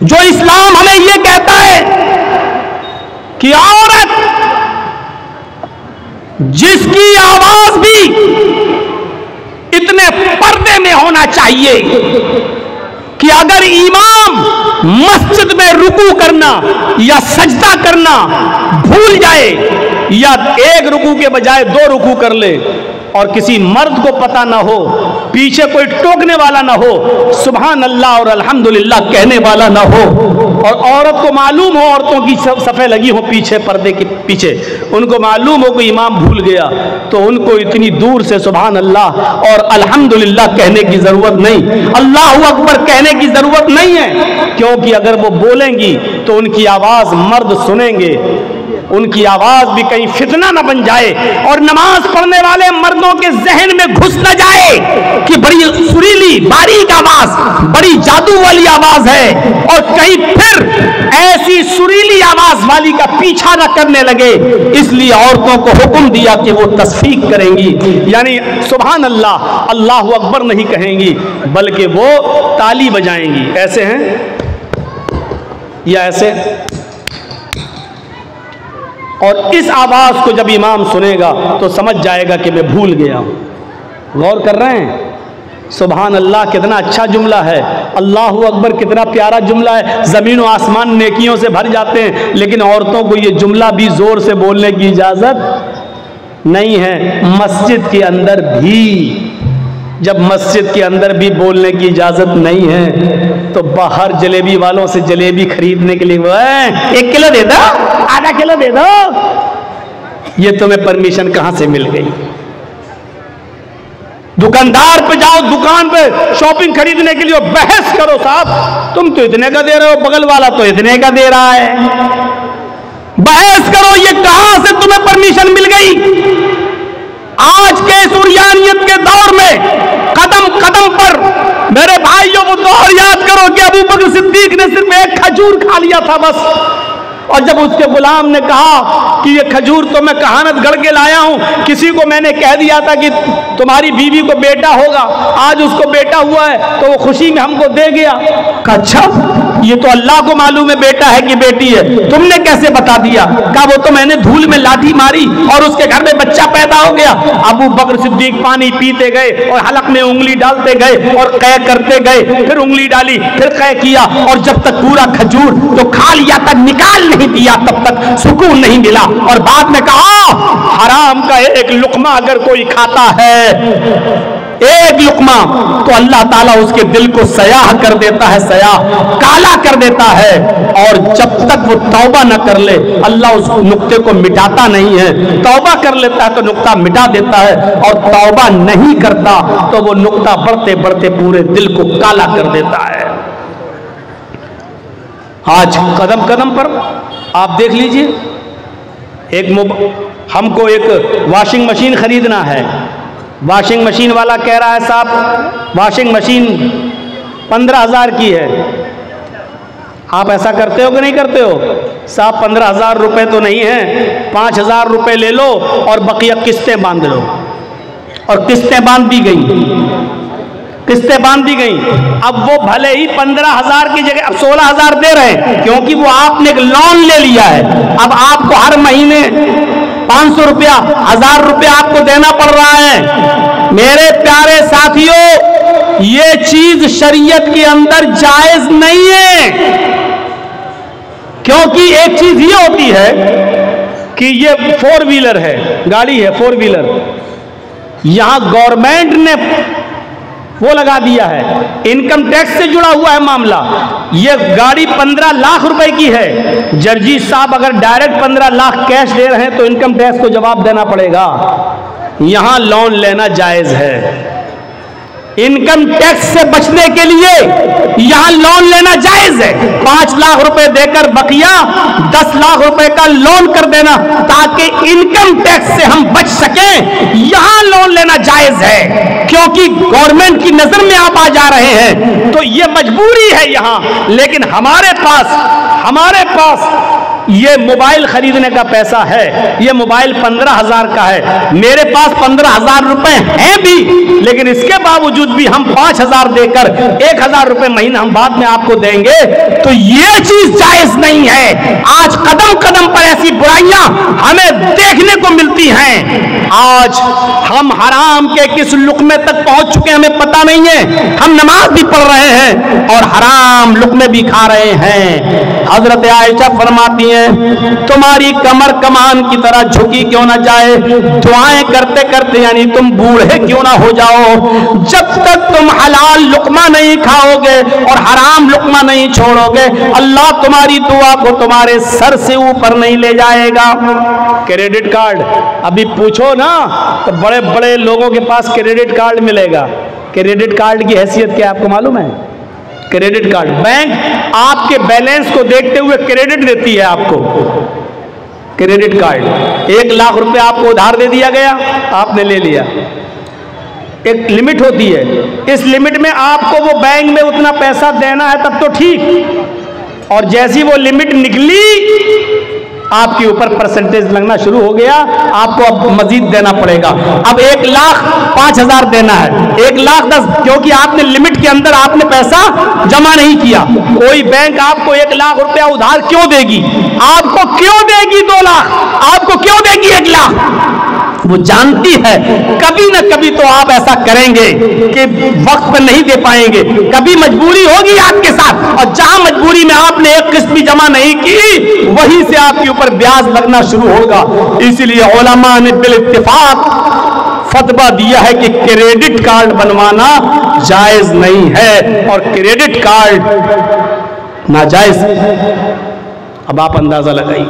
जो इस्लाम हमें यह कहता है कि औरत जिसकी आवाज भी इतने पर्दे में होना चाहिए कि अगर इमाम मस्जिद में रुकू करना या सजदा करना भूल जाए या एक रुकू के बजाय 2 रुकू कर ले और किसी मर्द को पता ना हो, पीछे कोई टोकने वाला ना हो, सुभान अल्लाह और अल्हम्दुलिल्लाह कहने वाला ना हो, और औरत को मालूम हो, औरतों की सफ़े लगी हो पीछे पर्दे के पीछे, उनको मालूम हो कि इमाम भूल गया, तो उनको इतनी दूर से सुभान अल्लाह और अल्हम्दुलिल्लाह कहने की ज़रूरत नहीं, अल्लाहु अकबर कहने की ज़रूरत नहीं है, क्योंकि अगर वो बोलेंगी तो उनकी आवाज़ मर्द सुनेंगे, उनकी आवाज भी कहीं फितना न बन जाए और नमाज पढ़ने वाले मर्दों के जहन में घुस न जाए कि बड़ी सुरीली बारीक आवाज, बड़ी जादू वाली आवाज है, और कहीं फिर ऐसी सुरीली आवाज वाली का पीछा न करने लगे। इसलिए औरतों को हुक्म दिया कि वो तस्फीक करेंगी, यानी सुभान अल्लाह अल्लाहु अकबर नहीं कहेंगी, बल्कि वो ताली बजाएंगी। ऐसे हैं या ऐसे, और इस आवाज को जब इमाम सुनेगा तो समझ जाएगा कि मैं भूल गया हूं। गौर कर रहे हैं? सुभान अल्लाह कितना अच्छा जुमला है, अल्लाहु अकबर कितना प्यारा जुमला है। ज़मीन और आसमान नेकियों से भर जाते हैं, लेकिन औरतों को ये जुमला भी जोर से बोलने की इजाज़त नहीं है। मस्जिद के अंदर भी, जब मस्जिद के अंदर भी बोलने की इजाज़त नहीं है तो बाहर जलेबी वालों से जलेबी खरीदने के लिए 1 किलो दे दो, आधा किलो दे दो, ये तुम्हें परमिशन कहां से मिल गई? दुकानदार पे जाओ, दुकान पे शॉपिंग खरीदने के लिए बहस करो, साहब तुम तो इतने का दे रहे हो, बगल वाला तो इतने का दे रहा है, बहस करो, ये कहां से तुम्हें परमिशन मिल गई? आज के सुरियानियत के दौर में कदम कदम पर मेरे भाइयों वो दौर याद करो कि अबू बकर सिद्दीक ने सिर्फ 1 खजूर खा लिया था बस, और जब उसके गुलाम ने कहा कि ये खजूर तो मैं कहानत गढ़ के लाया हूं, किसी को मैंने कह दिया था कि तुम्हारी बीवी को बेटा होगा, आज उसको बेटा हुआ है तो वो खुशी में हमको दे गया। कहा अच्छा, ये तो अल्लाह को मालूम है बेटा है कि बेटी है, तुमने कैसे बता दिया? कहा वो तो मैंने धूल में लाठी मारी और उसके घर में बच्चा पैदा हो गया। अबू बकर सिद्दीक पानी पीते गए और हलक में उंगली डालते गए और कै करते गए, फिर उंगली डाली, फिर कै किया, और जब तक पूरा खजूर तो खा लिया तक निकाल नहीं दिया तब तक सुकून नहीं मिला। और बाद में कहा हराम का 1 लुकमा अगर कोई खाता है, 1 लुकमा, तो अल्लाह ताला उसके दिल को सयाह कर देता है, सयाह काला कर देता है, और जब तक वो तौबा न कर ले अल्लाह उस नुक्ते को मिटाता नहीं है। तौबा कर लेता है तो नुक्ता मिटा देता है, और तौबा नहीं करता तो वो नुक्ता बढ़ते बढ़ते पूरे दिल को काला कर देता है। आज कदम कदम पर आप देख लीजिए, हमको एक वॉशिंग मशीन खरीदना है, वॉशिंग मशीन वाला कह रहा है साहब वॉशिंग मशीन 15,000 की है। आप ऐसा करते हो कि नहीं करते हो? साहब 15,000 रुपये तो नहीं है, 5,000 रुपये ले लो और बकिया किस्तें बांध लो। और किस्तें बांध दी गई, किस्तें बांध दी गई। अब वो भले ही 15,000 की जगह अब 16,000 दे रहे हैं, क्योंकि वो आपने एक लोन ले लिया है। अब आपको हर महीने 500 रुपया, 1000 रुपया आपको देना पड़ रहा है। मेरे प्यारे साथियों, ये चीज शरीयत के अंदर जायज नहीं है, क्योंकि एक चीज ये होती है कि ये 4 व्हीलर है, गाड़ी है 4 व्हीलर, यहां गवर्नमेंट ने वो लगा दिया है, इनकम टैक्स से जुड़ा हुआ है मामला। ये गाड़ी 15 लाख रुपए की है, जर्जी साहब अगर डायरेक्ट 15 लाख कैश दे रहे हैं तो इनकम टैक्स को जवाब देना पड़ेगा। यहां लोन लेना जायज है, इनकम टैक्स से बचने के लिए यहां लोन लेना जायज है। 5 लाख रुपए देकर बकिया 10 लाख रुपए का लोन कर देना ताकि इनकम टैक्स से हम बच सकें, यहां लोन लेना जायज है, क्योंकि गवर्नमेंट की नजर में आप आ जा रहे हैं तो ये मजबूरी है यहां। लेकिन हमारे पास ये मोबाइल खरीदने का पैसा है, ये मोबाइल 15,000 का है, मेरे पास 15,000 रुपए हैं भी, लेकिन इसके बावजूद भी हम 5,000 देकर 1,000 रुपए महीना हम बाद में आपको देंगे, तो ये चीज जायज नहीं है। आज कदम कदम पर ऐसी बुराइयां हमें देखने को मिलती हैं। आज हम हराम के किस लुक़मे तक पहुंच चुके हैं हमें पता नहीं है। हम नमाज भी पढ़ रहे हैं और हराम लुक़मे भी खा रहे हैं। हजरत आयशा फरमाती हैं, तुम्हारी कमर कमान की तरह झुकी क्यों ना जाए, दुआएं करते करते यानी तुम बूढ़े क्यों ना हो जाओ, जब तक तुम हलाल लुक़मा नहीं खाओगे और हराम लुक़मा नहीं छोड़ोगे, अल्लाह तुम्हारी दुआ को तुम्हारे सर से ऊपर नहीं ले जाएगा। क्रेडिट कार्ड अभी पूछो ना तो बड़े बड़े लोगों के पास क्रेडिट कार्ड मिलेगा। क्रेडिट कार्ड की हैसियत क्या आपको मालूम है? क्रेडिट कार्ड, बैंक आपके बैलेंस को देखते हुए क्रेडिट देती है आपको। क्रेडिट कार्ड 1 लाख रुपए आपको उधार दे दिया गया, आपने ले लिया, एक लिमिट होती है, इस लिमिट में आपको वो बैंक में उतना पैसा देना है तब तो ठीक, और जैसी वो लिमिट निकली आपके ऊपर परसेंटेज लगना शुरू हो गया, आपको अब मजीद देना पड़ेगा। अब 1,05,000 देना है, 1,10,000, क्योंकि आपने लिमिट के अंदर आपने पैसा जमा नहीं किया। कोई बैंक आपको 1 लाख रुपया उधार क्यों देगी? आपको क्यों देगी 2 लाख? आपको क्यों देगी 1 लाख? वो जानती है कभी ना कभी तो आप ऐसा करेंगे कि वक्त पर नहीं दे पाएंगे, कभी मजबूरी होगी आपके साथ, और जहां मजबूरी में आपने एक किस्त भी जमा नहीं की वहीं से आपके ऊपर ब्याज लगना शुरू होगा। इसीलिए उलमा ने बिल इत्तिफाक फतवा दिया है कि क्रेडिट कार्ड बनवाना जायज नहीं है और क्रेडिट कार्ड नाजायज। अब आप अंदाजा लगाइए,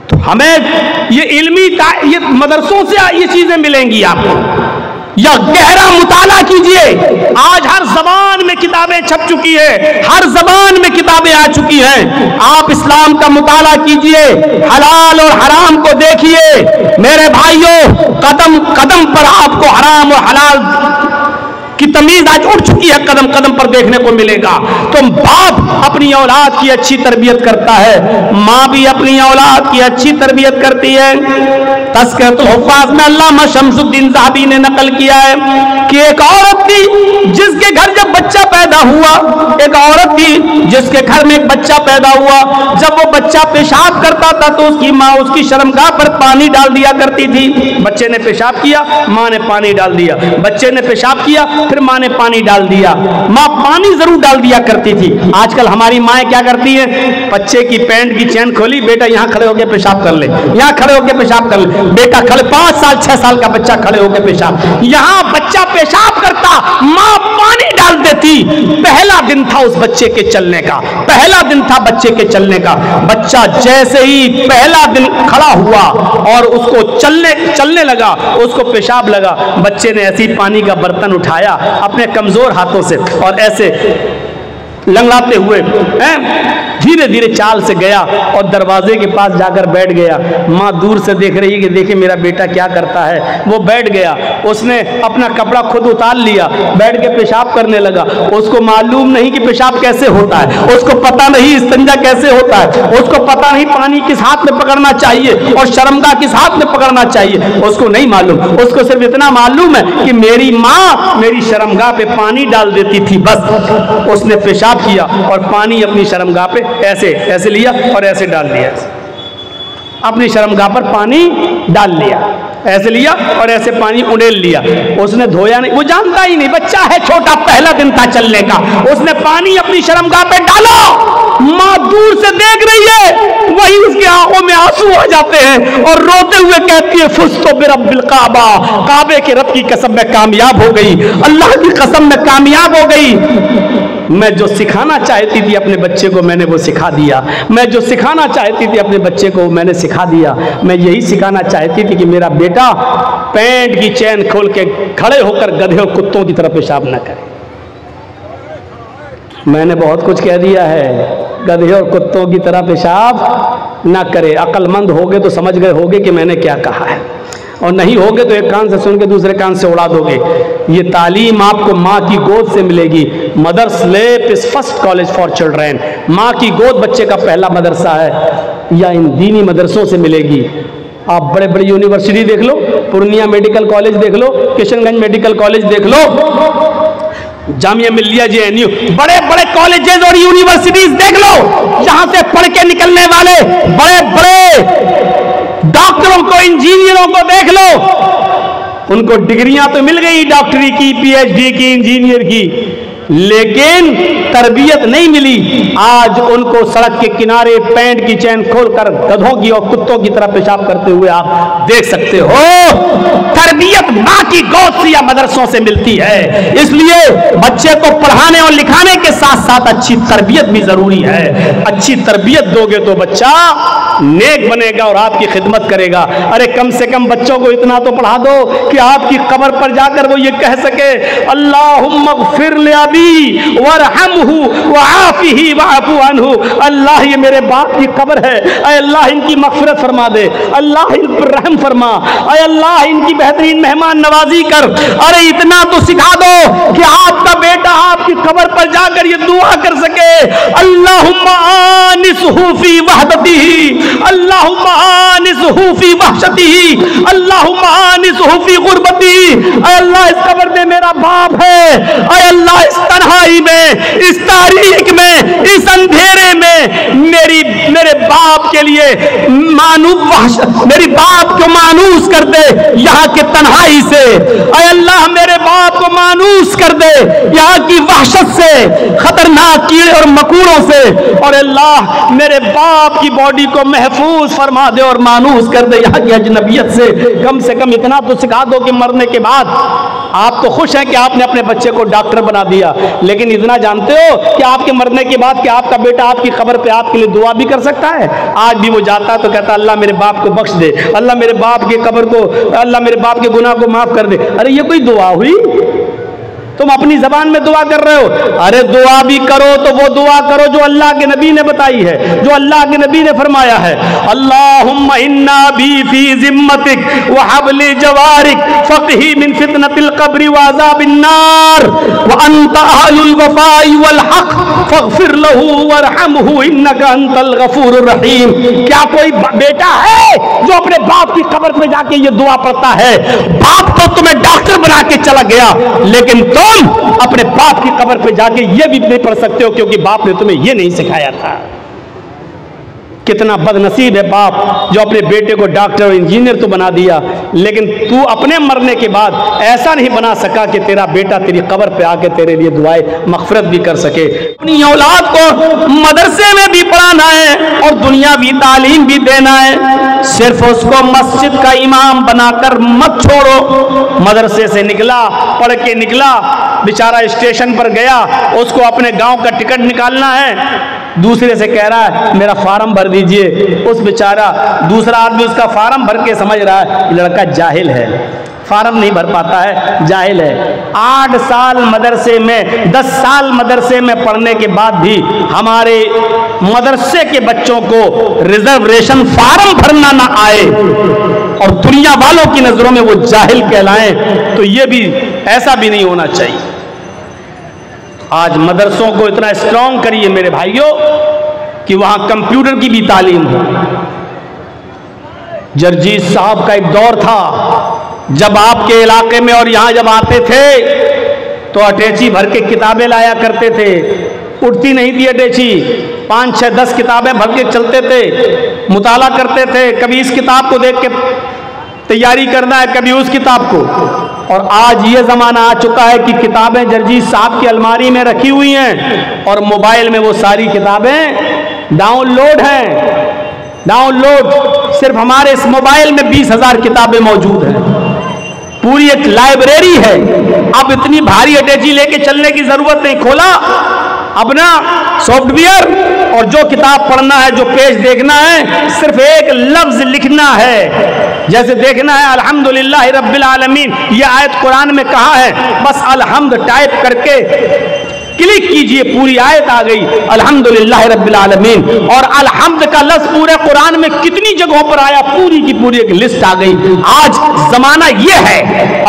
तो हमें ये इल्मी ये मदरसों से ये चीजें मिलेंगी आपको, या गहरा मुताला कीजिए। आज हर जबान में किताबें छप चुकी है, हर जबान में किताबें आ चुकी हैं। आप इस्लाम का मुताला कीजिए, हलाल और हराम को देखिए। मेरे भाइयों, कदम कदम पर आपको हराम और हलाल की तमीज आज उठ चुकी है, कदम कदम पर देखने को मिलेगा। तो बाप अपनी औलाद की अच्छी तरबियत करता है, माँ भी अपनी औलाद की अच्छी तरबियत करती है। तज़किरतुल हुफ़्फ़ाज़ में अल्लामा शम्सुद्दीन ज़हाबी ने नकल किया है कि एक औरत थी जिसके घर जब बच्चा पैदा हुआ, एक औरत थी जिसके घर में एक बच्चा पैदा हुआ। जब वो बच्चा पेशाब करता था तो उसकी माँ उसकी शर्मगाह पर पानी डाल दिया करती थी। बच्चे ने पेशाब किया, माँ ने पानी डाल दिया, बच्चे ने पेशाब किया, फिर माँ ने पानी डाल दिया। माँ पानी जरूर डाल दिया करती थी। आजकल हमारी माएँ क्या करती है, बच्चे की पैंट की चैन खोली, बेटा यहाँ खड़े होकर पेशाब कर ले, यहाँ खड़े होकर पेशाब कर ले, बेटा खड़े, 5 साल 6 साल का बच्चा खड़े होकर पेशाब, यहाँ बच्चा पेशाब करता, माँ पानी डाल देती। पहला दिन था उस बच्चे के चलने का, पहला दिन था बच्चे के चलने का। बच्चा जैसे ही पहला दिन खड़ा हुआ और उसको चलने लगा, उसको पेशाब लगा, बच्चे ने ऐसी पानी का बर्तन उठाया अपने कमजोर हाथों से और ऐसे लंगड़ाते हुए धीरे धीरे चाल से गया और दरवाजे के पास जाकर बैठ गया। माँ दूर से देख रही कि देखे मेरा बेटा क्या करता है। वो बैठ गया, उसने अपना कपड़ा खुद उतार लिया, बैठ के पेशाब करने लगा। उसको मालूम नहीं कि पेशाब कैसे होता है, उसको पता नहीं इस्तिंजा कैसे होता है, उसको पता नहीं पानी किस हाथ में पकड़ना चाहिए और शर्मगाह किस हाथ में पकड़ना चाहिए, उसको नहीं मालूम। उसको सिर्फ इतना मालूम है कि मेरी माँ मेरी शर्मगाह पे पानी डाल देती थी, बस। उसने पेशाब किया और पानी अपनी शर्मगाह पे ऐसे ऐसे लिया और ऐसे डाल दिया, अपनी शर्मगाह पर पानी डाल लिया, ऐसे लिया और ऐसे पानी उड़ेल लिया। उसने धोया नहीं, वो जानता ही नहीं, बच्चा है छोटा, पहला दिन था चलने का। उसने पानी अपनी शर्मगाह पे डाला, माँ दूर से देख रही है, वही उसकी आंखों में आंसू आ जाते हैं और रोते हुए कहती है, फुज़्तु बिरब्बिल काबा, काबे के रब की कसम में कामयाब हो गई, अल्लाह की कसम में कामयाब हो गई। मैं जो सिखाना चाहती थी अपने बच्चे को मैंने वो सिखा दिया, मैं जो सिखाना चाहती थी अपने बच्चे को मैंने सिखा दिया। मैं यही सिखाना चाहती थी कि मेरा बेटा पैंट की चैन खोल के खड़े होकर गधे और कुत्तों की तरह पेशाब न करे। मैंने बहुत कुछ कह दिया है, गधे और कुत्तों की तरह पेशाब ना करे। अक्लमंद होगे तो समझ गए होगे कि मैंने क्या कहा है। और नहीं होगे तो एक कान से सुन के दूसरे कान से उड़ा दोगे। ये तालीम आपको माँ की गोद से मिलेगी। Mother's lap is first college for children. माँ की गोद बच्चे का पहला मदरसा है, या इन दीनी मदरसों से मिलेगी। आप बड़े बड़े यूनिवर्सिटी देख लो, पूर्णिया मेडिकल कॉलेज देख लो, किशनगंज मेडिकल कॉलेज देख लो, जामिया मिल्लिया JNU, बड़े बड़े कॉलेजेस और यूनिवर्सिटीज देख लो, जहां से पढ़ के निकलने वाले बड़े बड़े डॉक्टरों को, इंजीनियरों को देख लो। उनको डिग्रियां तो मिल गई, डॉक्टरी की, PhD की, इंजीनियर की, लेकिन तरबियत नहीं मिली। आज उनको सड़क के किनारे पैंट की चैन खोलकर गधों की और कुत्तों की तरह पेशाब करते हुए आप देख सकते हो। तरबियत मां की गोद से या मदरसों से मिलती है। इसलिए बच्चे को पढ़ाने और लिखाने के साथ साथ अच्छी तरबियत भी जरूरी है। अच्छी तरबियत दोगे तो बच्चा नेक बनेगा और आपकी खिदमत करेगा। अरे कम से कम बच्चों को इतना तो पढ़ा दो कि आपकी कब्र पर जाकर वो ये कह सके, अल्लाहुम्मा ग़फ़िर ले अबी वरहमहु वआफ़िही वअफ़ु अन्हु। अल्लाह ये मेरे बाप की कब्र है, अय अल्लाह इनकी मग़फ़िरत फरमा दे, अल्लाह इन पर रहम फरमा, अय अल्लाह इनकी बेहतरीन मेहमान नवाजी कर। अरे इतना तो सिखा दो कि आपका बेटा आपकी कब्र पर जाकर ये दुआ कर सके, अल्लाहुम्मा आनिसहु फी वहदतिही, अल्लाहुम्मा आनिसहु फी वहशतिही, अल्लाहुम्मा आनिसहु फी गुरबतिही। अय अल्लाह इस कब्र में मेरा बाप है, अय अल्लाह इस तन्हाई में, इस तारीख में, इस अंधेरे में मेरे बाप के लिए मेरी बाप को मानूस कर दे यहाँ के तन्हाई से। अय अल्लाह मेरे बाप को मानूस कर दे यहाँ की वहशत से, खतरनाक कीड़े और मकोड़ों से। और अल्लाह मेरे बाप की बॉडी को महफूज फरमा दे और मानूस कर दे यहाँ की अजनबियत से। कम से कम इतना तो सिखा दो कि मरने के बाद आप तो खुश हैं कि आपने अपने बच्चे को डॉक्टर बना दिया, लेकिन इतना जानते हो कि आपके मरने के बाद कि आपका बेटा आपकी कब्र पे आपके लिए दुआ भी कर सकता है। आज भी वो जाता तो कहता अल्लाह मेरे बाप को बख्श दे, अल्लाह मेरे बाप के कब्र को, अल्लाह मेरे बाप के गुनाह को माफ कर दे। अरे ये कोई दुआ हुई? तुम अपनी जबान में दुआ कर रहे हो। अरे दुआ भी करो तो वो दुआ करो जो अल्लाह के नबी ने बताई है, जो अल्लाह के नबी ने फरमाया है, अल्लाहुम्मा इन्ना भी फी जिम्मतिक व हब्ली जवारिक फक़ही मिन फितनतिल क़ब्रि व अज़ाबिन नार व अंत अहलुल वफ़ाई वल हक़ फ़ग़फ़िर लहू वरहमहू इन्नका अंतल गफ़ूरुर रहीम। क्या कोई बेटा है जो अपने बाप की कब्र पे जाके ये दुआ पढ़ता है? बाप तो तुम्हें डॉक्टर बना के चला गया, लेकिन तुम अपने बाप की कब्र पे जाके ये भी नहीं पढ़ सकते हो क्योंकि बाप ने तुम्हें ये नहीं सिखाया था। कितना बदनसीब है बाप जो अपने बेटे को डॉक्टर और इंजीनियर तो बना दिया, लेकिन तू अपने मरने के बाद ऐसा नहीं बना सका कि तेरा बेटा तेरी कब्र पे आके तेरे लिए दुआएं मग़फ़िरत भी कर सके। अपनी औलाद को मदरसे में भी पढ़ाना है और दुनियावी तालीम भी देना है। सिर्फ उसको मस्जिद का इमाम बनाकर मत छोड़ो। मदरसे से निकला, पढ़ के निकला, बेचारा स्टेशन पर गया, उसको अपने गांव का टिकट निकालना है, दूसरे से कह रहा है मेरा फार्म भर दीजिए। उस बेचारा दूसरा आदमी उसका फार्म भर के समझ रहा है लड़का जाहिल है, फार्म नहीं भर पाता है, जाहिल है। 8 साल मदरसे में, 10 साल मदरसे में पढ़ने के बाद भी हमारे मदरसे के बच्चों को रिजर्वेशन फार्म भरना ना आए और दुनिया वालों की नजरों में वो जाहिल कहलाएं, तो ये भी, ऐसा भी नहीं होना चाहिए। आज मदरसों को इतना स्ट्रांग करिए मेरे भाइयों कि वहां कंप्यूटर की भी तालीम हो। जरजीत साहब का एक दौर था जब आपके इलाके में और यहां जब आते थे तो अटैची भर के किताबें लाया करते थे। उठती नहीं थी अटैची, 5, 6, 10 किताबें भर के चलते थे, मुताला करते थे। कभी इस किताब को देख के तैयारी करना है, कभी उस किताब को। और आज ये ज़माना आ चुका है कि किताबें जरजीत साहब की अलमारी में रखी हुई हैं और मोबाइल में वो सारी किताबें डाउनलोड हैं। डाउनलोड सिर्फ हमारे इस मोबाइल में 20,000 किताबें मौजूद हैं, पूरी एक लाइब्रेरी है। अब इतनी भारी अटैची लेके चलने की ज़रूरत नहीं। खोला अपना सॉफ्टवेयर और जो किताब पढ़ना है, जो पेज देखना है, सिर्फ एक लफ्ज लिखना है। जैसे देखना है अल्हम्दुलिल्लाह रब्बिल आलमीन, यह आयत कुरान में कहा है, बस अलहम्द टाइप करके क्लिक कीजिए, पूरी आयत आ गई, अल्हम्दुलिल्लाह रब्बिल आलमीन। और अलहम्द का लफ्ज पूरे कुरान में कितनी जगहों पर आया, पूरी की पूरी एक लिस्ट आ गई। आज जमाना यह है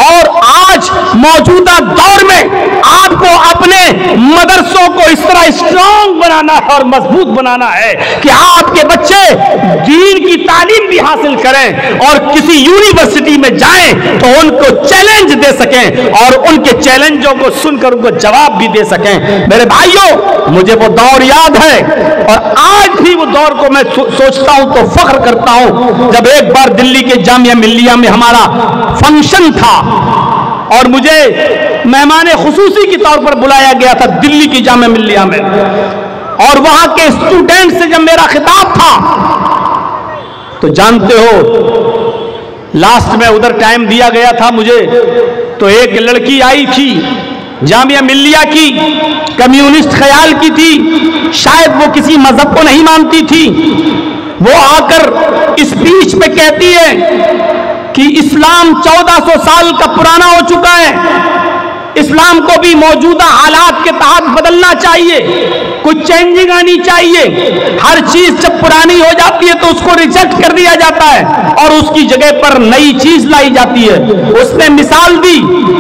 और आज मौजूदा दौर में आपको अपने मदरसों को इस तरह स्ट्रांग बनाना है और मजबूत बनाना है कि आपके बच्चे दीन की तालीम भी हासिल करें और किसी यूनिवर्सिटी में जाएं तो उनको चैलेंज दे सकें और उनके चैलेंजों को सुनकर उनको जवाब भी दे सकें। मेरे भाइयों, मुझे वो दौर याद है और आज भी वो दौर को मैं सोचता हूं तो फख्र करता हूं, जब एक बार दिल्ली के जामिया मिल्लिया में हमारा फंक्शन था और मुझे मेहमान खुसूसी के तौर पर बुलाया गया था दिल्ली की जामिया मिल्लिया में, और वहां के स्टूडेंट से जब मेरा खिताब था तो जानते हो लास्ट में उधर टाइम दिया गया था मुझे, तो एक लड़की आई थी जामिया मिल्लिया की, कम्युनिस्ट ख्याल की थी, शायद वो किसी मजहब को नहीं मानती थी। वो आकर स्पीच पे कहती है कि इस्लाम 1400 साल का पुराना हो चुका है, इस्लाम को भी मौजूदा हालात के तहत बदलना चाहिए, कुछ चेंजिंग आनी चाहिए। हर चीज जब पुरानी हो जाती है तो उसको रिजेक्ट कर दिया जाता है और उसकी जगह पर नई चीज लाई जाती है। उसने मिसाल दी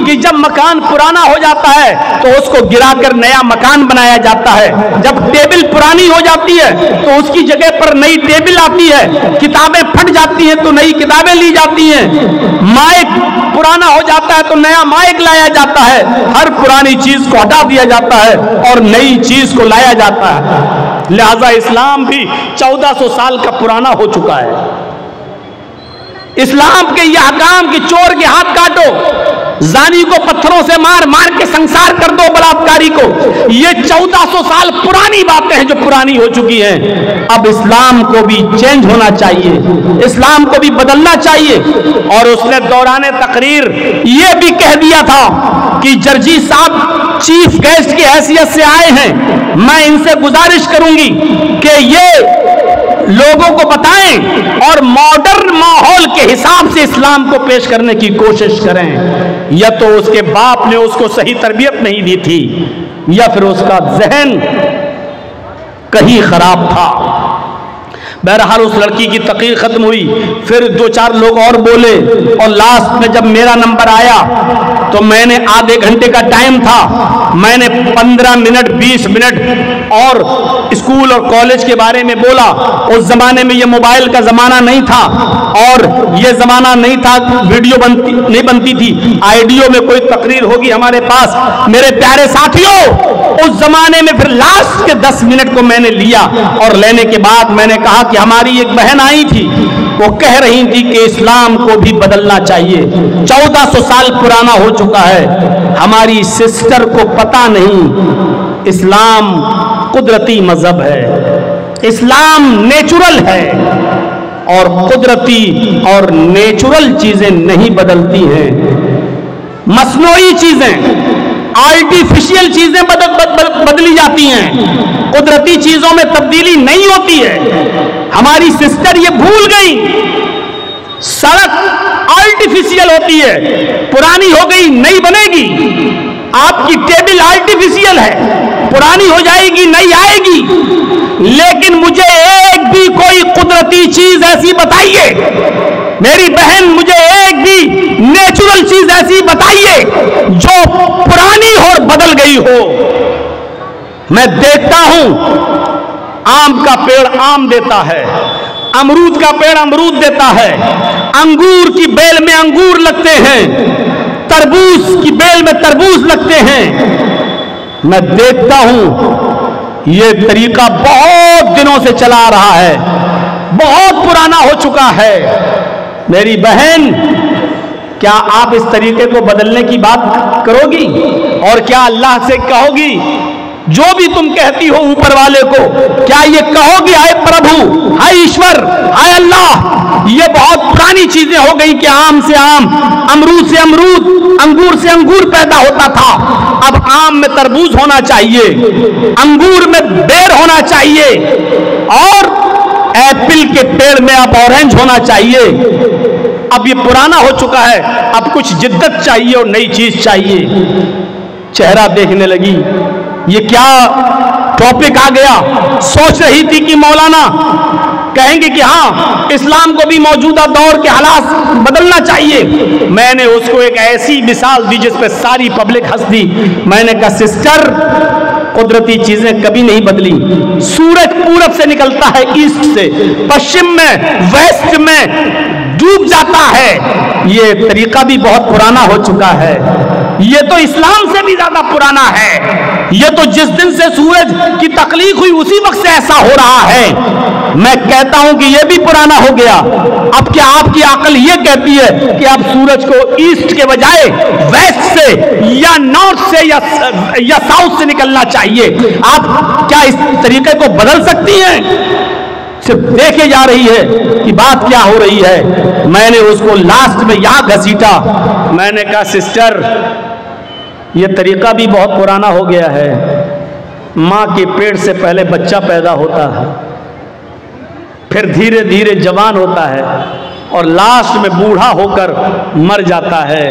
कि जब मकान पुराना हो जाता है तो उसको गिराकर नया मकान बनाया जाता है, जब टेबल पुरानी हो जाती है तो उसकी जगह पर नई टेबल आती है, किताबें फट जाती हैं तो नई किताबें ली जाती हैं, माइक पुराना हो जाता है तो नया माइक लाया जाता है। हर पुरानी चीज को हटा दिया जाता है और नई चीज को लाया जाता है। लिहाजा इस्लाम भी 1400 साल का पुराना हो चुका है। इस्लाम के यह अहकाम कि चोर के हाथ काटो, जानी को पत्थरों से मार मार के संसार कर दो बलात्कारी को, ये 1400 साल पुरानी बातें हैं जो पुरानी हो चुकी हैं। अब इस्लाम को भी चेंज होना चाहिए, इस्लाम को भी बदलना चाहिए। और उसने दौरान तकरीर ये भी कह दिया था कि जर्जी साहब चीफ गेस्ट की हैसियत से आए हैं, मैं इनसे गुजारिश करूंगी कि ये लोगों को बताएं और मॉडर्न माहौल के हिसाब से इस्लाम को पेश करने की कोशिश करें। या तो उसके बाप ने उसको सही तरबियत नहीं दी थी या फिर उसका जहन कहीं खराब था। बहरहाल उस लड़की की तकरीर खत्म हुई, फिर 2-4 लोग और बोले और लास्ट में जब मेरा नंबर आया तो मैंने आधे घंटे का टाइम था, मैंने 15 मिनट 20 मिनट और स्कूल और कॉलेज के बारे में बोला। उस जमाने में ये मोबाइल का जमाना नहीं था और ये जमाना नहीं था वीडियो नहीं बनती थी, आइडियो में कोई तकरीर होगी हमारे पास। मेरे प्यारे साथियों, उस जमाने में फिर लास्ट के 10 मिनट को मैंने लिया और लेने के बाद मैंने कहा कि हमारी एक बहन आई थी, वो कह रही थी कि इस्लाम को भी बदलना चाहिए, 1400 साल पुराना हो चुका है। हमारी सिस्टर को पता नहीं इस्लाम कुदरती मजहब है, इस्लाम नेचुरल है और कुदरती और नेचुरल चीजें नहीं बदलती हैं। मसनूई चीजें, आर्टिफिशियल चीजें बदली जाती हैं, कुदरती चीजों में तब्दीली नहीं होती है। हमारी सिस्टर ये भूल गई, सड़क आर्टिफिशियल होती है, पुरानी हो गई नई बनेगी। आपकी टेबल आर्टिफिशियल है, पुरानी हो जाएगी नई आएगी। लेकिन मुझे एक भी कोई कुदरती चीज ऐसी बताइए मेरी बहन, मुझे एक भी नेचुरल चीज ऐसी बताइए जो पुरानी और बदल गई हो। मैं देखता हूं आम का पेड़ आम देता है, अमरूद का पेड़ अमरूद देता है, अंगूर की बेल में अंगूर लगते हैं, तरबूज की बेल में तरबूज लगते हैं। मैं देखता हूं ये तरीका बहुत दिनों से चला आ रहा है, बहुत पुराना हो चुका है। मेरी बहन, क्या आप इस तरीके को बदलने की बात करोगी और क्या अल्लाह से कहोगी जो भी तुम कहती हो ऊपर वाले को, क्या ये कहोगी हाय प्रभु, हाय ईश्वर, हाय अल्लाह, ये बहुत पुरानी चीजें हो गई कि आम से आम, अमरूद से अमरूद, अंगूर से अंगूर पैदा होता था, अब आम में तरबूज होना चाहिए, अंगूर में बेर होना चाहिए और एप्पल के पेड़ में अब ऑरेंज होना चाहिए। अब ये पुराना हो चुका है, अब कुछ जिद्दत चाहिए और नई चीज चाहिए। चेहरा देखने लगी, ये क्या टॉपिक आ गया। सोच रही थी कि मौलाना कहेंगे कि हाँ, इस्लाम को भी मौजूदा दौर के हालात बदलना चाहिए। मैंने उसको एक ऐसी मिसाल दी जिस पे सारी पब्लिक हंस दी। मैंने कहा सिस्टर, कुदरती चीजें कभी नहीं बदली। सूरज पूरब से निकलता है, ईस्ट से, पश्चिम में, वेस्ट में डूब जाता है। ये तरीका भी बहुत पुराना हो चुका है। ये तो इस्लाम से भी ज्यादा पुराना है। ये तो जिस दिन से सूरज की तख्लीक हुई उसी वक्त से ऐसा हो रहा है। मैं कहता हूं कि यह भी पुराना हो गया। अब क्या आपकी अकल ये कहती है कि आप सूरज को ईस्ट के बजाय वेस्ट से या नॉर्थ से या साउथ से निकलना चाहिए? आप क्या इस तरीके को बदल सकती हैं? सिर्फ देखे जा रही है कि बात क्या हो रही है। मैंने उसको लास्ट में यहां घसीटा। मैंने कहा सिस्टर, यह तरीका भी बहुत पुराना हो गया है। मां के पेट से पहले बच्चा पैदा होता है, फिर धीरे धीरे जवान होता है और लास्ट में बूढ़ा होकर मर जाता है।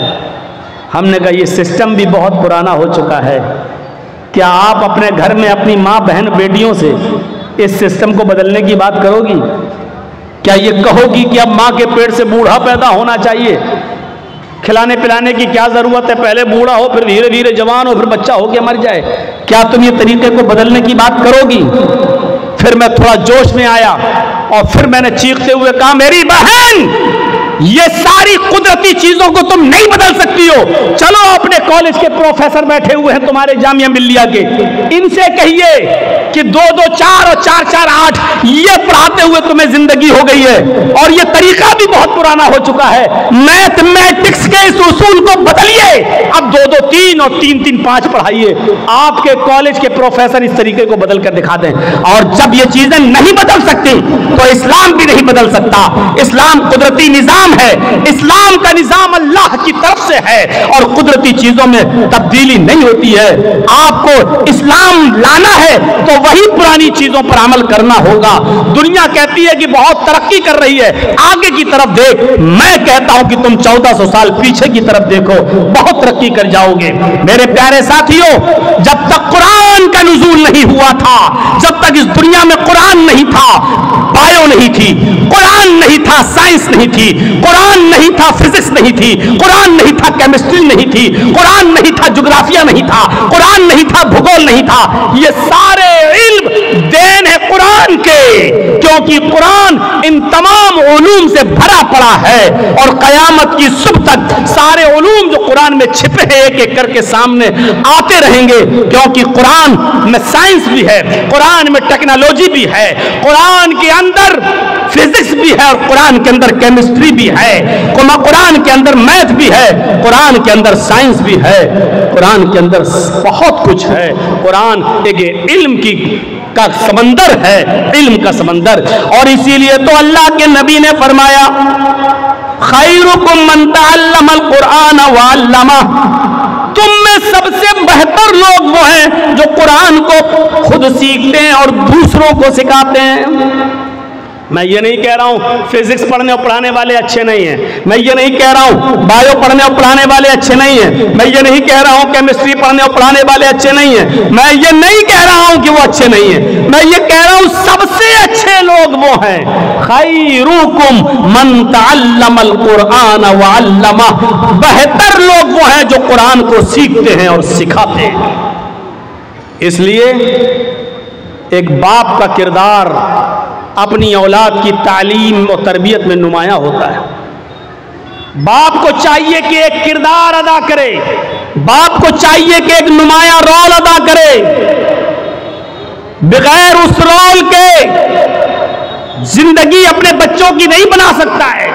हमने कहा यह सिस्टम भी बहुत पुराना हो चुका है। क्या आप अपने घर में अपनी मां, बहन, बेटियों से इस सिस्टम को बदलने की बात करोगी? क्या ये कहोगी कि अब मां के पेट से बूढ़ा पैदा होना चाहिए? खिलाने पिलाने की क्या जरूरत है? पहले बूढ़ा हो, फिर धीरे धीरे जवान हो, फिर बच्चा हो के मर जाए। क्या तुम ये तरीके को बदलने की बात करोगी? फिर मैं थोड़ा जोश में आया और फिर मैंने चीखते हुए कहा, मेरी बहन, ये सारी कुदरती चीजों को तुम नहीं बदल सकती हो। चलो अपने कॉलेज के प्रोफेसर बैठे हुए हैं तुम्हारे जामिया मिल्लिया के, इनसे कहिए कि 2-2, 4 और 4-4, 8 ये पढ़ाते हुए तुम्हें जिंदगी हो गई है और ये तरीका भी बहुत पुराना हो चुका है। मैथमेटिक्स के इस उसूल को बदलिए। अब 2-2, 3 और 3-3, 5 पढ़ाइए। आपके कॉलेज के प्रोफेसर इस तरीके को बदल कर दिखा दें। और जब ये चीजें नहीं बदल सकती तो इस्लाम भी नहीं बदल सकता। इस्लाम कुदरती निजाम है। इस्लाम का निजाम अल्लाह की तरफ से है और कुदरती चीजों में तब्दीली नहीं होती है। आपको इस्लाम लाना है तो वही पुरानी चीजों पर अमल करना होगा। दुनिया कहती है कि बहुत तरक्की कर रही है, आगे की तरफ देख। मैं कहता हूं कि तुम 1400 साल पीछे की तरफ देखो, बहुत तरक्की कर जाओगे। मेरे प्यारे साथियों, जब तक कुरान का नुज़ूल नहीं हुआ था, जब तक इस दुनिया में कुरान नहीं था, बायो नहीं थी, कुरान नहीं था, साइंस नहीं थी, कुरान नहीं था, फिजिक्स नहीं थी, कुरान नहीं था, केमिस्ट्री नहीं थी, कुरान नहीं था, ज्योग्राफिया नहीं था, कुरान नहीं था, भूगोल नहीं था। ये सारे इल्म देन है कुरान के, क्योंकि कुरान इन तमाम उलूम से भरा पड़ा है और कयामत की सुबह तक सारे उलूम जो कुरान में छिपे हैं एक एक करके सामने आते रहेंगे। क्योंकि कुरान में साइंस भी है, कुरान में टेक्नोलॉजी भी है, कुरान के अंदर फिजिक्स भी है और कुरान के अंदर केमिस्ट्री भी है, कुरान के अंदर मैथ भी है, कुरान के अंदर साइंस भी है, कुरान के अंदर बहुत कुछ है। कुरान एक इल्म का समंदर है, इल्म का समंदर। और इसीलिए तो अल्लाह के नबी ने फरमाया, खैरुकुम मन तअल्लमल कुरान व अल्लमा। तुम में सबसे बेहतर लोग वो हैं जो कुरान को खुद सीखते हैं और दूसरों को सिखाते हैं। मैं ये नहीं कह रहा हूं फिजिक्स पढ़ने और पढ़ाने वाले अच्छे नहीं हैं, मैं ये नहीं कह रहा हूं बायो पढ़ने और पढ़ाने वाले अच्छे नहीं हैं, मैं ये नहीं कह रहा हूं केमिस्ट्री पढ़ने और पढ़ाने वाले अच्छे नहीं हैं, मैं ये नहीं कह रहा हूं कि वो अच्छे नहीं हैं। मैं ये कह रहा हूं सबसे अच्छे लोग वो हैं, खैरुकुम मन तअल्लमल कुरान व अल्लमा। बेहतर लोग वो हैं जो कुरान को सीखते हैं और सिखाते हैं। इसलिए एक बाप का किरदार अपनी औलाद की तालीम और तरबियत में नुमाया होता है। बाप को चाहिए कि एक किरदार अदा करे, बाप को चाहिए कि एक नुमाया रोल अदा करे। बगैर उस रोल के जिंदगी अपने बच्चों की नहीं बना सकता है।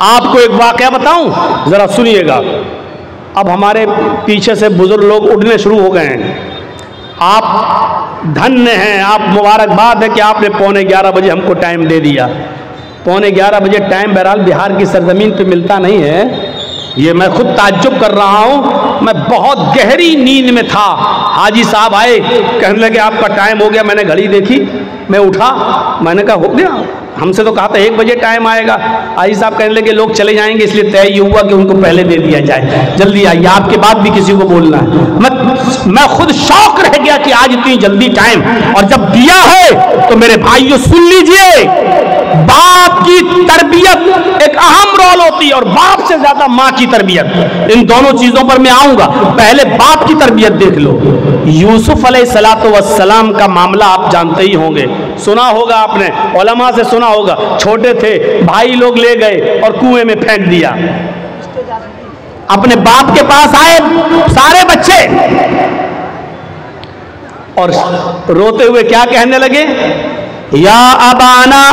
आपको एक वाकया बताऊं, जरा सुनिएगा। अब हमारे पीछे से बुजुर्ग लोग उठने शुरू हो गए हैं। आप धन्य हैं, आप मुबारकबाद है कि आपने 11:15 बजे हमको टाइम दे दिया। 11:15 बजे टाइम बहरहाल बिहार की सरजमीन पे मिलता नहीं है। ये मैं खुद ताज्जुब कर रहा हूँ। मैं बहुत गहरी नींद में था, हाजी साहब आए, कहने लगे आपका टाइम हो गया। मैंने घड़ी देखी, मैं उठा, मैंने कहा हो गया। हमसे तो कहा था 1 बजे टाइम आएगा, आई साहब कहने लगे लोग चले जाएंगे, इसलिए तय ये हुआ कि उनको पहले दे दिया जाए, जल्दी आइए, आपके बाद भी किसी को बोलना है। मैं खुद शौक रह गया कि आज इतनी जल्दी टाइम, और जब दिया है तो मेरे भाइयों सुन लीजिए, बाप की तरबियत एक अहम रोल होती है, और बाप से ज्यादा माँ की तरबियत। इन दोनों चीजों पर मैं आऊंगा, पहले बाप की तरबियत देख लो। यूसुफ अलैहिस्सलातु वस्सलाम का मामला आप जानते ही होंगे, सुना होगा आपने, उलमा से सुना होगा। छोटे थे, भाई लोग ले गए और कुएं में फेंक दिया। अपने बाप के पास आए सारे बच्चे और रोते हुए क्या कहने लगे, या अबाना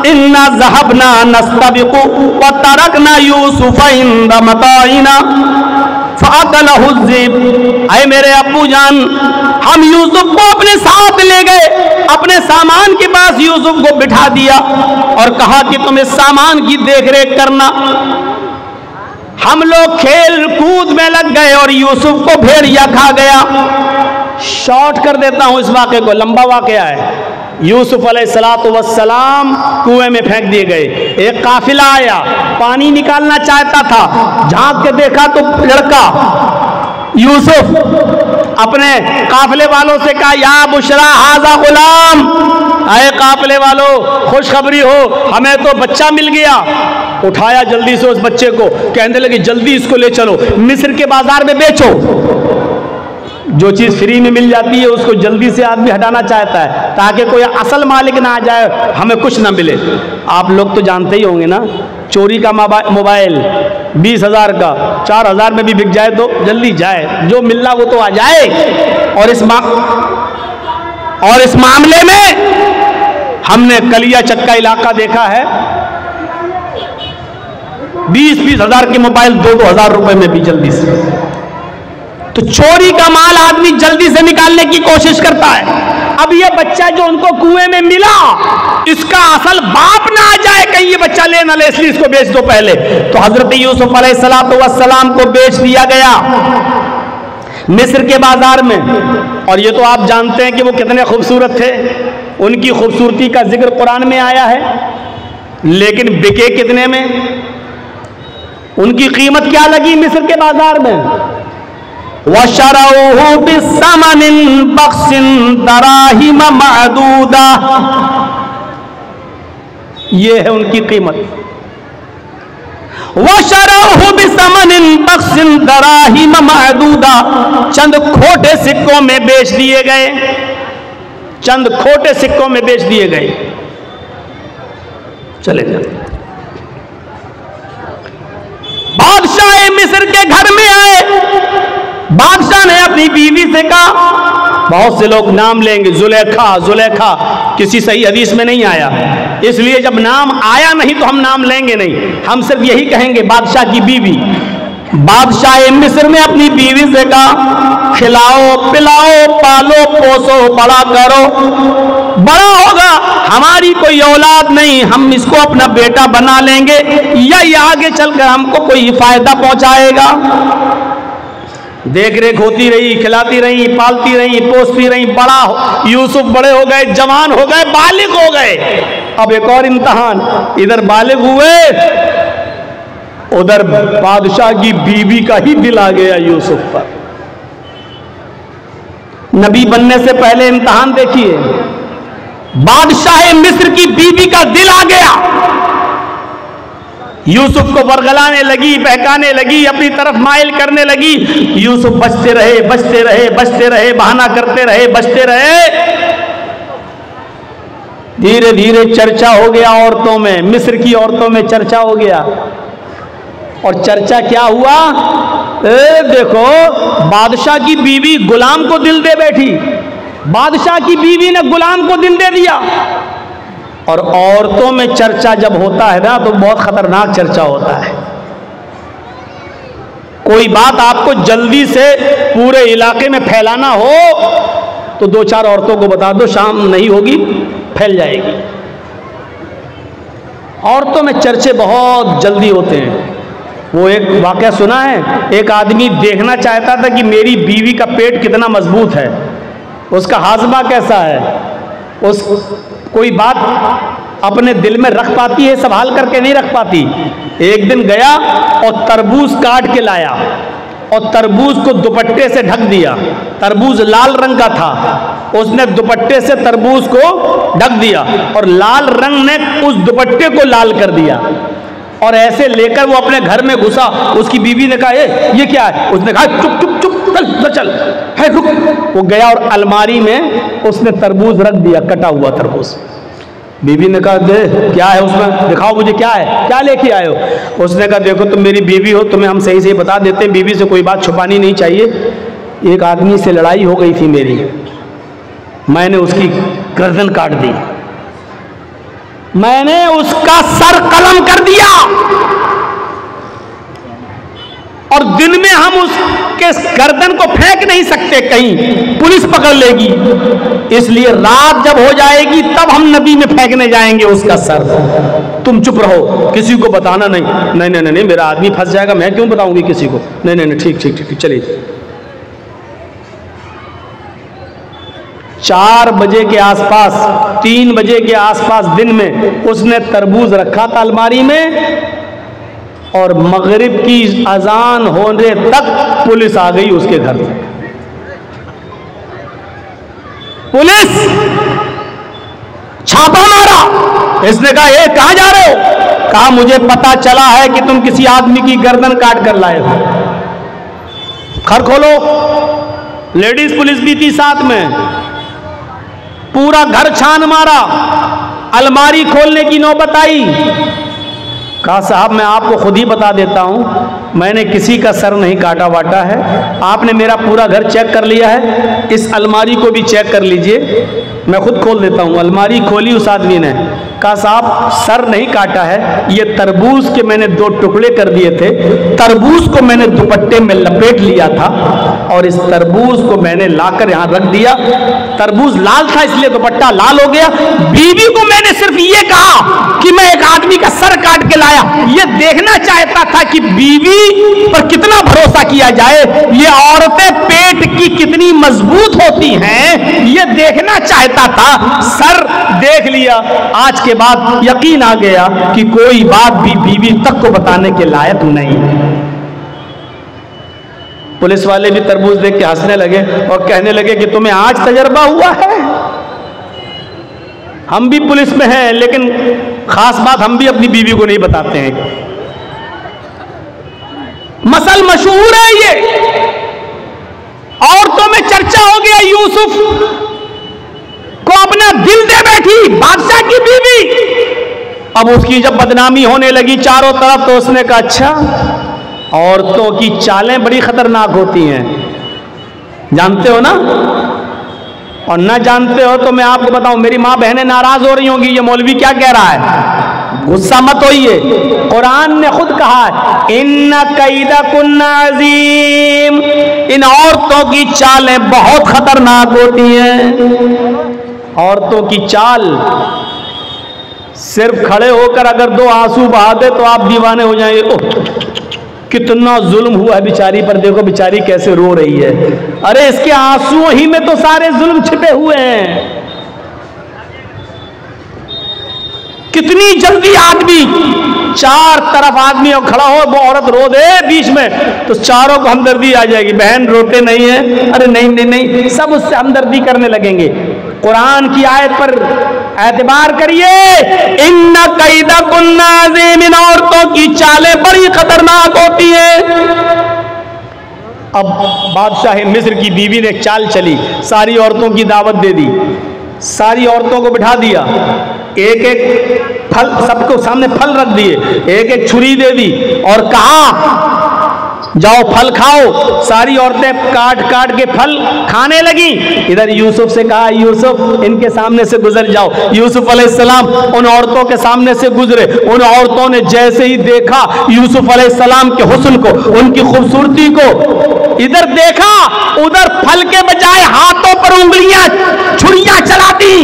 इन्ना ज़हबना नस्तबिकु व तरकना यूसुफ इंद मताइना फ़अकलहु ज़िब। ऐ मेरे अब्बू जान, हम यूसुफ को अपने साथ ले गए, अपने सामान के पास यूसुफ को बिठा दिया और कहा कि तुम इस सामान की देखरेख करना। हम लोग खेल कूद में लग गए और यूसुफ को भेड़िया खा गया। शॉर्ट कर देता हूं इस वाक़े को, लंबा वाक़या है। यूसुफ अलैहिस्सलातु वस्सलाम कुएं में फेंक दिए गए। एक काफिला आया, पानी निकालना चाहता था, झांक के देखा तो लड़का यूसुफ अपने काफिले वालों से कहा, या बुशरा हाजा गुलाम, आए काफिले वालों खुशखबरी हो, हमें तो बच्चा मिल गया। उठाया जल्दी से उस बच्चे को, कहने लगे जल्दी इसको ले चलो, मिस्र के बाजार में बेचो। जो चीज़ फ्री में मिल जाती है उसको जल्दी से आदमी हटाना चाहता है, ताकि कोई असल मालिक ना आ जाए, हमें कुछ ना मिले। आप लोग तो जानते ही होंगे ना, चोरी का मोबाइल 20,000 का 4,000 में भी बिक जाए तो जल्दी जाए, जो मिलना वो तो आ जाए। और इस मामले में हमने कलिया चक्का इलाका देखा है, 20-20 हज़ार के मोबाइल 2-2 हज़ार रुपए में भी जल्दी से। तो चोरी का माल आदमी जल्दी से निकालने की कोशिश करता है। अब ये बच्चा जो उनको कुएं में मिला, इसका असल बाप ना आ जाए, कहीं ये बच्चा ले ना ले, इसलिए इसको बेच दो पहले। तो हजरत यूसुफ अलैहिस्सलातु वस्सलाम को बेच दिया गया मिस्र के बाजार में। और ये तो आप जानते हैं कि वो कितने खूबसूरत थे, उनकी खूबसूरती का जिक्र कुरान में आया है, लेकिन बिके कितने में, उनकी कीमत क्या लगी मिस्र के बाजार में। वशरऊहु बिस्समनिन बख्सिन दराहिम मअदूदा, ये है उनकी कीमत। वशरऊहु बिस्समनिन बख्सिन दराहिम मअदूदा, चंद खोटे सिक्कों में बेच दिए गए, चंद खोटे सिक्कों में बेच दिए गए। चले जाए, बादशाह मिस्र के घर में आए। बादशाह ने अपनी बीवी से कहा, बहुत से लोग नाम लेंगे, जुलेखा जुलेखा, किसी सही हदीस में नहीं आया, इसलिए जब नाम आया नहीं तो हम नाम लेंगे नहीं, हम सिर्फ यही कहेंगे बादशाह की बीवी। बादशाह मिस्र ने अपनी बीवी से कहा, खिलाओ पिलाओ पालो पोसो बड़ा करो, बड़ा होगा, हमारी कोई औलाद नहीं, हम इसको अपना बेटा बना लेंगे, या ये आगे चलकर हमको कोई फायदा पहुंचाएगा। देख रेख होती रही, खिलाती रही, पालती रही, पोसती रही, बड़ा यूसुफ बड़े हो गए, जवान हो गए, बालिग हो गए। अब एक और इम्तिहान, इधर बालिग हुए, उधर बादशाह की बीवी का ही दिल आ गया यूसुफ पर। नबी बनने से पहले इम्तिहान देखिए, बादशाह मिस्र की बीवी का दिल आ गया, यूसुफ को बरगलाने लगी, बहकाने लगी, अपनी तरफ माइल करने लगी। यूसुफ बचते रहे, बचते रहे, बचते रहे, बहाना करते रहे, बचते रहे। धीरे धीरे चर्चा हो गया औरतों में, मिस्र की औरतों में चर्चा हो गया। और चर्चा क्या हुआ, देखो बादशाह की बीवी गुलाम को दिल दे बैठी, बादशाह की बीवी ने गुलाम को दिल दे दिया। और औरतों में चर्चा जब होता है ना तो बहुत खतरनाक चर्चा होता है। कोई बात आपको जल्दी से पूरे इलाके में फैलाना हो तो 2-4 औरतों को बता दो, शाम नहीं होगी फैल जाएगी। औरतों में चर्चे बहुत जल्दी होते हैं। वो एक वाकया सुना है, एक आदमी देखना चाहता था कि मेरी बीवी का पेट कितना मजबूत है, उसका हाजमा कैसा है, उस कोई बात अपने दिल में रख पाती है, संभाल करके नहीं रख पाती। एक दिन गया और तरबूज काट के लाया और तरबूज को दुपट्टे से ढक दिया। तरबूज लाल रंग का था, उसने दुपट्टे से तरबूज को ढक दिया और लाल रंग ने उस दुपट्टे को लाल कर दिया। और ऐसे लेकर वो अपने घर में घुसा। उसकी बीवी ने कहा ये क्या है? उसने कहा चुप चुप चुप चल चल है रुक। वो गया और अलमारी में उसने तरबूज रख दिया, कटा हुआ तरबूज। बीवी ने कहा दे क्या है उसमें, दिखाओ मुझे क्या है, क्या लेके आए हो? उसने कहा देखो तुम मेरी बीवी हो, तुम्हें हम सही सही बता देते हैं, बीवी से कोई बात छुपानी नहीं चाहिए। एक आदमी से लड़ाई हो गई थी मेरी, मैंने उसकी गर्दन काट दी, मैंने उसका सर कलम कर दिया और दिन में हम उसके गर्दन को फेंक नहीं सकते, कहीं पुलिस पकड़ लेगी, इसलिए रात जब हो जाएगी तब हम नदी में फेंकने जाएंगे उसका सर। तुम चुप रहो, किसी को बताना नहीं। नहीं नहीं नहीं, मेरा आदमी फंस जाएगा, मैं क्यों बताऊंगी किसी को? नहीं नहीं नहीं, ठीक ठीक ठीक, चलिए। 4 बजे के आसपास, 3 बजे के आसपास दिन में उसने तरबूज रखा था अलमारी में और मगरिब की अजान होने तक पुलिस आ गई उसके घर में। पुलिस छापा मारा। इसने कहा ये कहां जा रहे हो? कहा मुझे पता चला है कि तुम किसी आदमी की गर्दन काट कर लाए हो। घर खोलो। लेडीज पुलिस भी थी साथ में। पूरा घर छान मारा, अलमारी खोलने की नौबत आई। कहा साहब मैं आपको खुद ही बता देता हूं, मैंने किसी का सर नहीं काटा वाटा है, आपने मेरा पूरा घर चेक कर लिया है, इस अलमारी को भी चेक कर लीजिए, मैं खुद खोल देता हूं। अलमारी खोली उस आदमी ने। कहा साहब सर नहीं काटा है, ये तरबूज के मैंने 2 टुकड़े कर दिए थे, तरबूज को मैंने दुपट्टे में लपेट लिया था और इस तरबूज को मैंने लाकर यहां रख दिया। तरबूज लाल था इसलिए दुपट्टा लाल हो गया। बीवी को मैंने सिर्फ ये कहा कि मैं एक आदमी का सर काट के लाया, ये देखना चाहता था कि बीवी पर कितना भरोसा किया जाए, ये औरतें पेट की कितनी मजबूत होती हैं, ये देखना चाहता था। सर देख लिया, आज के बाद यकीन आ गया कि कोई बात भी बीवी तक को बताने के लायक नहीं। पुलिस वाले भी तरबूज देख के हंसने लगे और कहने लगे कि तुम्हें आज तजर्बा हुआ है? हम भी पुलिस में हैं, लेकिन खास बात हम भी अपनी बीवी को नहीं बताते हैं। मसल मशहूर है ये, औरतों में चर्चा हो गया। यूसुफ को अपना दिल दे बैठी बादशाह की बीवी। अब उसकी जब बदनामी होने लगी चारों तरफ, तो उसने कहा अच्छा, औरतों की चालें बड़ी खतरनाक होती हैं, जानते हो ना? और ना जानते हो तो मैं आपको बताऊं, मेरी माँ बहनें नाराज हो रही होंगी, ये मौलवी क्या कह रहा है, गुस्सा मत होइए। कुरान ने खुद कहा है इन्ना कैदकुन्ना अज़ीम, इन औरतों की चालें बहुत खतरनाक होती हैं। औरतों की चाल, सिर्फ खड़े होकर अगर 2 आंसू बहा दे तो आप दीवाने हो जाएंगे। ओह कितना जुल्म हुआ है बेचारी पर, देखो बेचारी कैसे रो रही है। अरे इसके आंसुओं ही में तो सारे जुल्म छिपे हुए हैं। कितनी जल्दी आदमी, 4 तरफ आदमी और खड़ा हो, वो औरत रो दे बीच में तो चारों को हमदर्दी आ जाएगी। बहन रोते नहीं है, अरे नहीं नहीं नहीं, सब उससे हमदर्दी करने लगेंगे। कुरान की आयत पर एतबार करिए, इन्ना कैदकुन्ना अज़ीम, इन औरतों की चालें बड़ी खतरनाक होती हैं। अब बादशाह मिस्र की बीवी ने चाल चली, सारी औरतों की दावत दे दी, सारी औरतों को बिठा दिया, एक एक फल सबको सामने फल रख दिए, एक एक छुरी दे दी और कहा जाओ फल खाओ। सारी औरतें काट काट के फल खाने लगी। इधर यूसुफ से कहा यूसुफ इनके सामने से गुजर जाओ। यूसुफ अलैहिस्सलाम उन औरतों के सामने से गुजरे। उन औरतों ने जैसे ही देखा यूसुफ अलैहिस्सलाम के हुस्न को, उनकी खूबसूरती को, इधर देखा उधर फल के बजाय हाथों पर उंगलियां, छुरियां चला दी,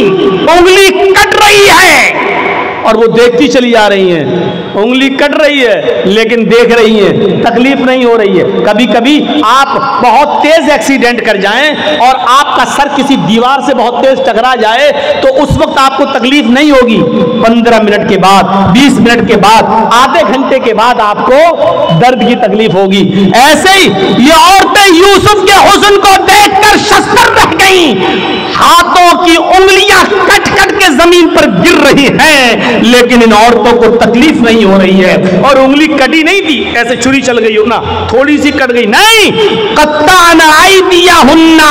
उंगली कट रही है और वो देखती चली जा रही हैं, उंगली कट रही है लेकिन देख रही हैं, तकलीफ नहीं हो रही है। कभी कभी आप बहुत तेज एक्सीडेंट कर जाएं और आपका सर किसी दीवार से बहुत तेज टकरा जाए तो उस वक्त आपको तकलीफ नहीं होगी। 15 मिनट के बाद, 20 मिनट के बाद, आधे घंटे के बाद आपको दर्द की तकलीफ होगी। ऐसे ही ये औरतें यूसुफ के हुस्न को देखकर शस्त्र रह गई, हाथों की उंगलियां कट कट के जमीन पर गिर रही हैं, लेकिन इन औरतों को तकलीफ नहीं हो रही है। और उंगली कटी नहीं थी, ऐसे छुरी चल गई हो ना, थोड़ी सी कट गई नहीं, कत्ता न आई दिया हुन्ना।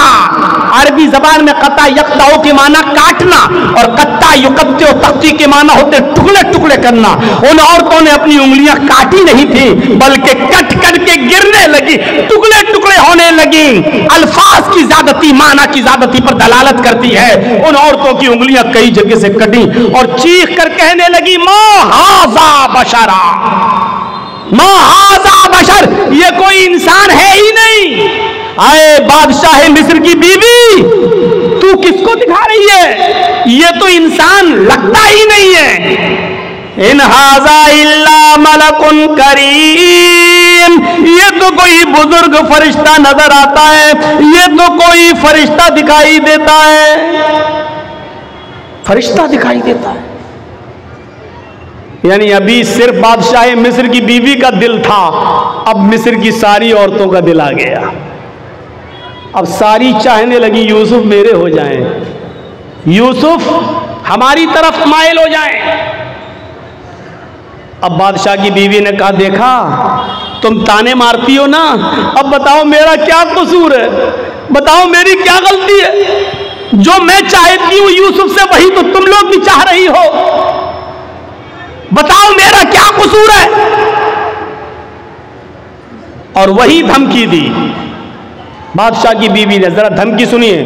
अरबी जबान में कत्ता यक्ताओ के माना काटना और कत्ता युकत्ते तख्ती के माना होते टुकड़े टुकड़े करना। उन औरतों ने अपनी उंगलियां काटी नहीं थी बल्कि कट कट के गिरने लगी, टुकड़े टुकड़े होने लगी। अल्फाज की ज्यादती माना की ज्यादती पर दलालत करती है। उन औरतों की उंगलियां कई जगह से कटी और चीख कर कहने लगी, मा हाजा बशरा, मा हाजा बशर, ये कोई इंसान है ही नहीं। आए बादशाह मिस्र की बीवी, तू किसको दिखा रही है? ये तो इंसान लगता ही नहीं है। इन हाजा इल्ला मलकुन करीम, ये तो कोई बुजुर्ग फरिश्ता नजर आता है, ये तो कोई फरिश्ता दिखाई देता है, फरिश्ता दिखाई देता है। यानी अभी सिर्फ बादशाह मिस्र की बीवी का दिल था, अब मिस्र की सारी औरतों का दिल आ गया। अब सारी चाहने लगी यूसुफ मेरे हो जाएं, यूसुफ हमारी तरफ माइल हो जाएं। अब बादशाह की बीवी ने कहा, देखा तुम ताने मारती हो ना, अब बताओ मेरा क्या कसूर है, बताओ मेरी क्या गलती है? जो मैं चाहती हूं यूसुफ से वही तो तुम लोग भी चाह रही हो, बताओ मेरा क्या कसूर है? और वही धमकी दी बादशाह की बीवी ने। जरा धमकी सुनिए।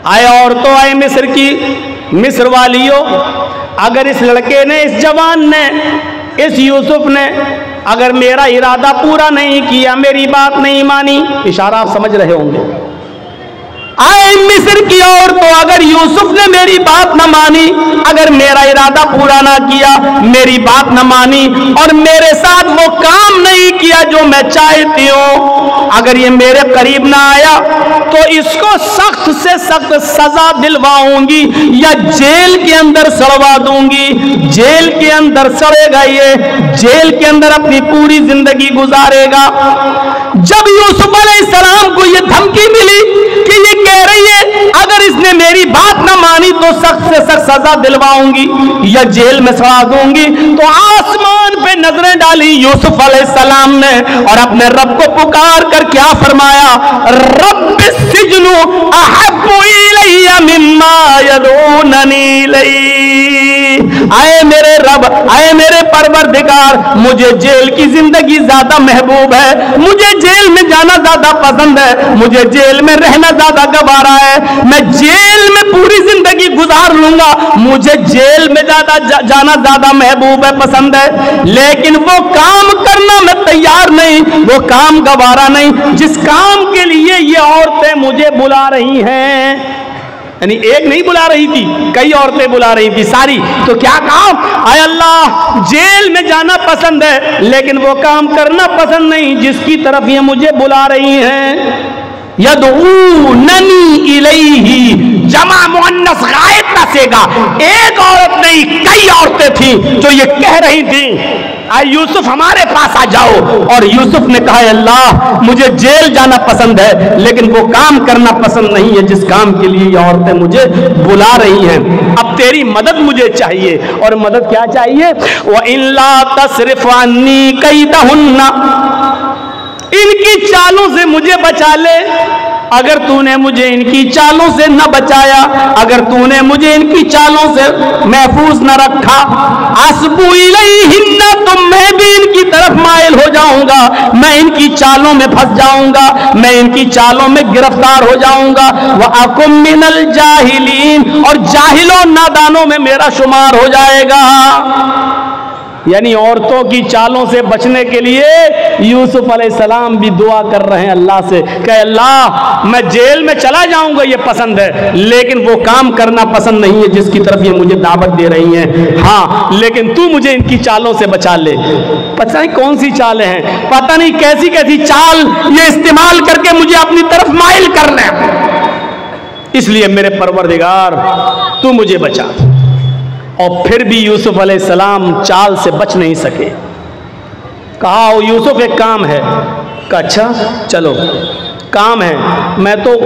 आए औरतों, आए मिस्र की, मिस्र वालियों, अगर इस लड़के ने, इस जवान ने, इस यूसुफ ने अगर मेरा इरादा पूरा नहीं किया, मेरी बात नहीं मानी, इशारा आप समझ रहे होंगे। आए मिस्र की औरतों, अगर यूसुफ ने मेरी बात न मानी, अगर मेरा इरादा पूरा ना किया, मेरी बात न मानी और मेरे साथ वो काम नहीं किया जो मैं चाहती हूं, अगर ये मेरे करीब ना आया तो इसको सख्त से सख्त सजा दिलवाऊंगी या जेल के अंदर सड़वा दूंगी। जेल के अंदर सड़ेगा, ये जेल के अंदर अपनी पूरी जिंदगी गुजारेगा। जब यूसुफ अलैहिस्सलाम को ये धमकी मिली कि ये कह रही है अगर इसने मेरी बात ना मानी तो सख्त से सख्त सजा दिलवाऊंगी या जेल में सड़ा दूंगी, तो आसमान पे नजरें डाली यूसुफ अलैहिस्सलाम ने और अपने रब को पुकार कर क्या फरमाया, रब्बिस सिजनु अहब्बु इलैया मिम्मा यदूननी इलैहि। आए मेरे रब, आए मेरे परवरदिगार, मुझे जेल की जिंदगी ज्यादा महबूब है, मुझे जेल में जाना ज्यादा पसंद है, मुझे जेल में रहना ज्यादा गवारा है, मैं जेल में पूरी जिंदगी गुजार लूंगा, मुझे जेल में जाना ज्यादा महबूब है, पसंद है। लेकिन वो काम करना मैं तैयार नहीं, वो काम गवारा नहीं जिस काम के लिए ये औरतें मुझे बुला रही हैं। यानी एक नहीं बुला रही थी, कई औरतें बुला रही थी सारी। तो क्या काम, आय अल्लाह, जेल में जाना पसंद है लेकिन वो काम करना पसंद नहीं जिसकी तरफ ये मुझे बुला रही हैं। यदऊननी इलैहि, जमा मुअन्नस गायब नसेगा, एक औरत नहीं कई औरतें थी जो ये कह रही थी आए यूसुफ हमारे पास आ जाओ। और यूसुफ ने कहा, अल्लाह मुझे जेल जाना पसंद है लेकिन वो काम करना पसंद नहीं है जिस काम के लिए ये औरतें मुझे बुला रही हैं। अब तेरी मदद मुझे चाहिए। और मदद क्या चाहिए, व इल्ला तस्रिफ अन्नी कैदहुन्ना, इनकी चालों से मुझे बचा ले। अगर तूने मुझे इनकी चालों से न बचाया, अगर तूने मुझे इनकी चालों से महफूज न रखा, अस्बु इलैहिन्ना, तो मैं भी इनकी तरफ माइल हो जाऊंगा, मैं इनकी चालों में फंस जाऊंगा, मैं इनकी चालों में गिरफ्तार हो जाऊंगा। व अकुम मिनल जाहिलीन, और जाहिलों नादानों में मेरा शुमार हो जाएगा। यानी औरतों की चालों से बचने के लिए यूसुफ अलैहिस्सलाम भी दुआ कर रहे हैं अल्लाह से कि अल्लाह मैं जेल में चला जाऊंगा ये पसंद है, लेकिन वो काम करना पसंद नहीं है जिसकी तरफ ये मुझे दावत दे रही हैं। हाँ, लेकिन तू मुझे इनकी चालों से बचा ले। पता नहीं कौन सी चालें हैं, पता नहीं कैसी कैसी चाल ये इस्तेमाल करके मुझे अपनी तरफ माइल कर ले, इसलिए मेरे परवरदिगार तू मुझे बचा। और फिर भी यूसुफ अलैहिस्सलाम चाल से बच नहीं सके। कहा ओ यूसुफ एक काम है। कहा अच्छा चलो काम है, मैं तो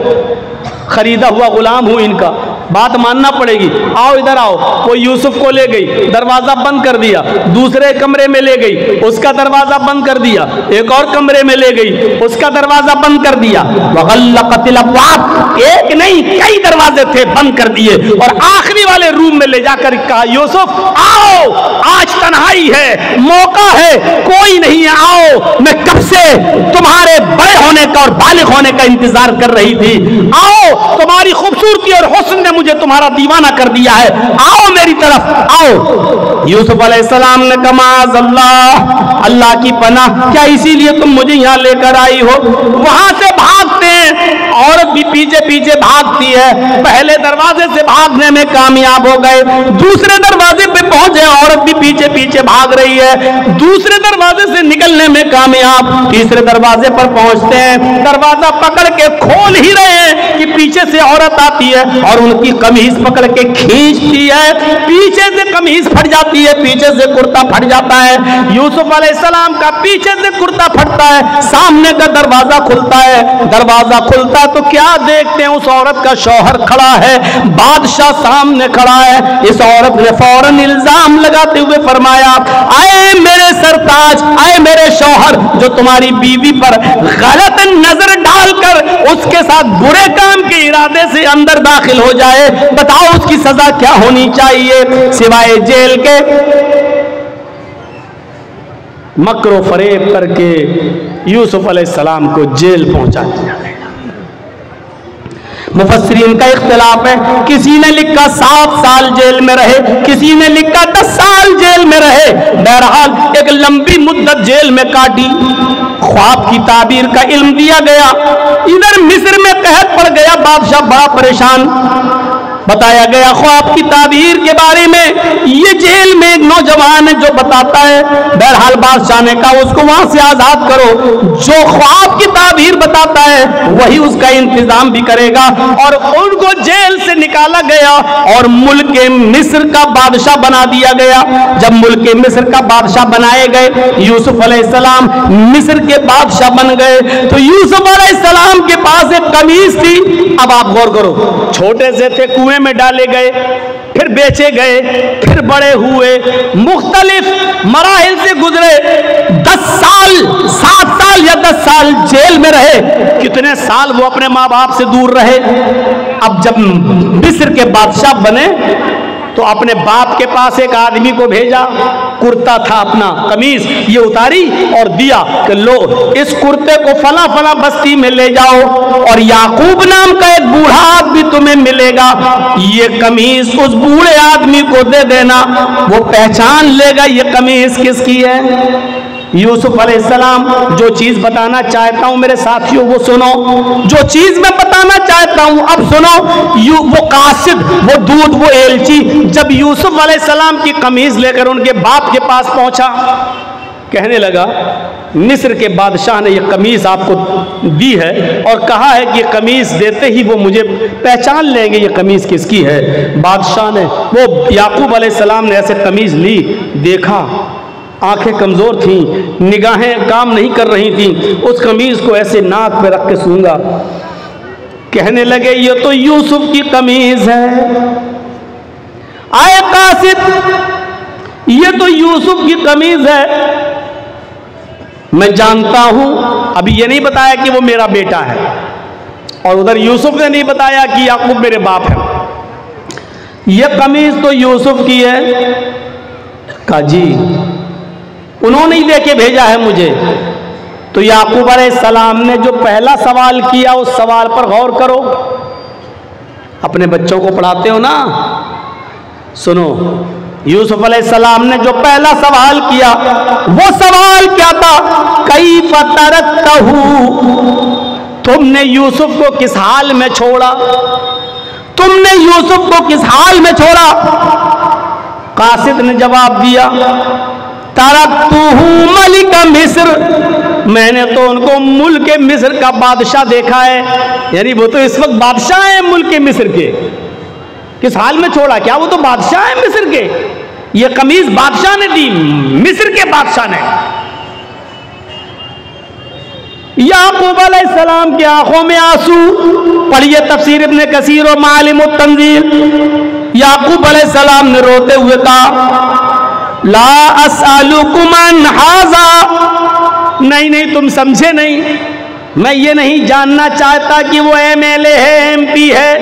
खरीदा हुआ गुलाम हूं इनका, बात मानना पड़ेगी, आओ इधर आओ। वो यूसुफ को ले गई, दरवाजा बंद कर दिया, दूसरे कमरे में ले गई, उसका दरवाजा बंद कर दिया, एक और कमरे में ले गई, उसका दरवाजा बंद कर दिया। वग़ल्लक़तिल अब्वाब, एक नहीं कई दरवाजे थे बंद कर दिए, और आखिरी वाले रूम में ले जाकर कहा यूसुफ आओ, आज तन्हाई है, मौका है, कोई नहीं है, आओ, मैं कब से तुम्हारे बड़े होने का और बालिग होने का इंतजार कर रही थी, आओ, तुम्हारी खूबसूरती और हुस्न ने मुझे तुम्हारा दीवाना कर दिया है, आओ मेरी तरफ आओ। यूसुफ अलैहिस्सलाम ने कहा माज़अल्लाह, अल्लाह की पनाह, क्या इसीलिए तुम मुझे यहाँ लेकर आई हो? वहां से भागते हैं, औरत भी पीछे पीछे भागती है, पहले दरवाजे से भागने में कामयाब हो गए, दूसरे दरवाजे पे पहुंचे, औरत भी पीछे पीछे भाग रही है, दूसरे दरवाजे से निकलने में कामयाब, तीसरे दरवाजे पर पहुंचते हैं, दरवाजा पकड़ के खोल ही रहे हैं कि पीछे से औरत आती है और उनकी कमीज पकड़ के खींचती है, पीछे से कमीज फट जाती है, पीछे से कुर्ता फट जाता है। यूसुफ अलैहिस्सलाम का पीछे से कुर्ता फटता है, सामने का दरवाजा खुलता है, दरवाजा खुलता है तो क्या देखते हैं, उस औरत का शौहर खड़ा है, बादशाह सामने खड़ा है। इस औरत ने फौरन इल्जाम लगाते हुए फरमाया, आए मेरे सरताज, आए मेरे शौहर, जो तुम्हारी बीवी पर गलत नजर डालकर उसके साथ बुरे काम के इरादे से अंदर दाखिल हो जाए, बताओ उसकी सजा क्या होनी चाहिए सिवाय जेल के? मक्र फरेब करके यूसुफ अलैहिस्सलाम को जेल पहुंचा दिया गया। मुफस्सिरीन का इख्तिलाफ है, किसी ने लिखा 7 साल जेल में रहे, किसी ने लिखा 10 साल जेल में रहे, बहरहाल एक लंबी मुद्दत जेल में काटी। ख्वाब की ताबीर का इल्म दिया गया, इधर मिस्र में कहत पड़ गया, बादशाह बड़ा परेशान। बताया गया ख्वाब की ताबीर के बारे में, ये जेल में एक नौजवान है जो बताता है। बहरहाल बादशाह ने कहा उसको वहां से आजाद करो, जो ख्वाब की ताबीर बताता है वही उसका इंतजाम भी करेगा। और उनको जेल से निकाला गया और मुल्क मिस्र का बादशाह बना दिया गया। जब मुल्क मिस्र का बादशाह बनाए गए, यूसुफ अलैहिस्सलाम मिस्र के बादशाह बन गए, तो यूसुफ अलैहिस्सलाम के पास एक कमीज थी। अब आप गौर करो, छोटे से थे, कुएं में डाले गए, फिर बेचे गए, फिर बड़े हुए, मुख्तलिफ मराहिल से गुजरे, 10 साल 7 साल या 10 साल जेल में रहे, कितने साल वो अपने माँ बाप से दूर रहे। अब जब मिस्र के बादशाह बने तो अपने बाप के पास एक आदमी को भेजा, कुर्ता था अपना, कमीज ये उतारी और दिया कि लो इस कुर्ते को फला फला बस्ती में ले जाओ, और याकूब नाम का एक बूढ़ा आदमी तुम्हें मिलेगा, ये कमीज उस बूढ़े आदमी को दे देना, वो पहचान लेगा ये कमीज किसकी है। यूसुफ अलैहिस्सलाम, जो चीज बताना चाहता हूं मेरे साथियों वो सुनो, जो चीज मैं बताना चाहता हूं अब सुनो। वो कासिद, वो दूत, वो एलची जब यूसुफ अलैहिस्सलाम की कमीज लेकर उनके बाप के पास पहुंचा, कहने लगा मिस्र के बादशाह ने ये कमीज आपको दी है और कहा है कि ये कमीज देते ही वो मुझे पहचान लेंगे ये कमीज किसकी है। बादशाह ने, वो याकूब अलैहिस्सलाम ने ऐसे कमीज ली, देखा, आंखें कमजोर थीं, निगाहें काम नहीं कर रही थीं, उस कमीज को ऐसे नाक पे रख के सूंघा, कहने लगे ये तो यूसुफ की कमीज है। आए कासिद, ये तो यूसुफ की कमीज है, मैं जानता हूं। अभी ये नहीं बताया कि वो मेरा बेटा है, और उधर यूसुफ ने नहीं बताया कि याकूब मेरे बाप है। ये कमीज तो यूसुफ की है। कहा जी उन्होंने ही देके भेजा है मुझे। तो याकूब अलैहिस्सलाम ने जो पहला सवाल किया उस सवाल पर गौर करो। अपने बच्चों को पढ़ाते हो ना, सुनो, यूसुफ अलैहिस्सलाम ने जो पहला सवाल किया वो सवाल क्या था? कैफ़ तरकतहू, तुमने यूसुफ को किस हाल में छोड़ा? तुमने यूसुफ को किस हाल में छोड़ा? कासिद ने जवाब दिया, तरकतहू मलिक मिस्र, मैंने तो उनको मुल्क मिस्र का बादशाह देखा है। यानी वो तो इस वक्त बादशाह है मुल्क मिस्र के। किस हाल में छोड़ा? क्या वो तो बादशाह है मिस्र के? ये कमीज बादशाह ने दी, मिस्र के बादशाह ने। याकूब अलैहिस्सलाम की आंखों में आंसू, पढ़िए तफसीर इब्न कसीर और मालिमुत तंजील। याकूब अलैहिस्सलाम ने रोते हुए कहा, ला असअलुकुम अन हाज़ा, नहीं नहीं तुम समझे नहीं, मैं ये नहीं जानना चाहता कि वो MLA है, MP है,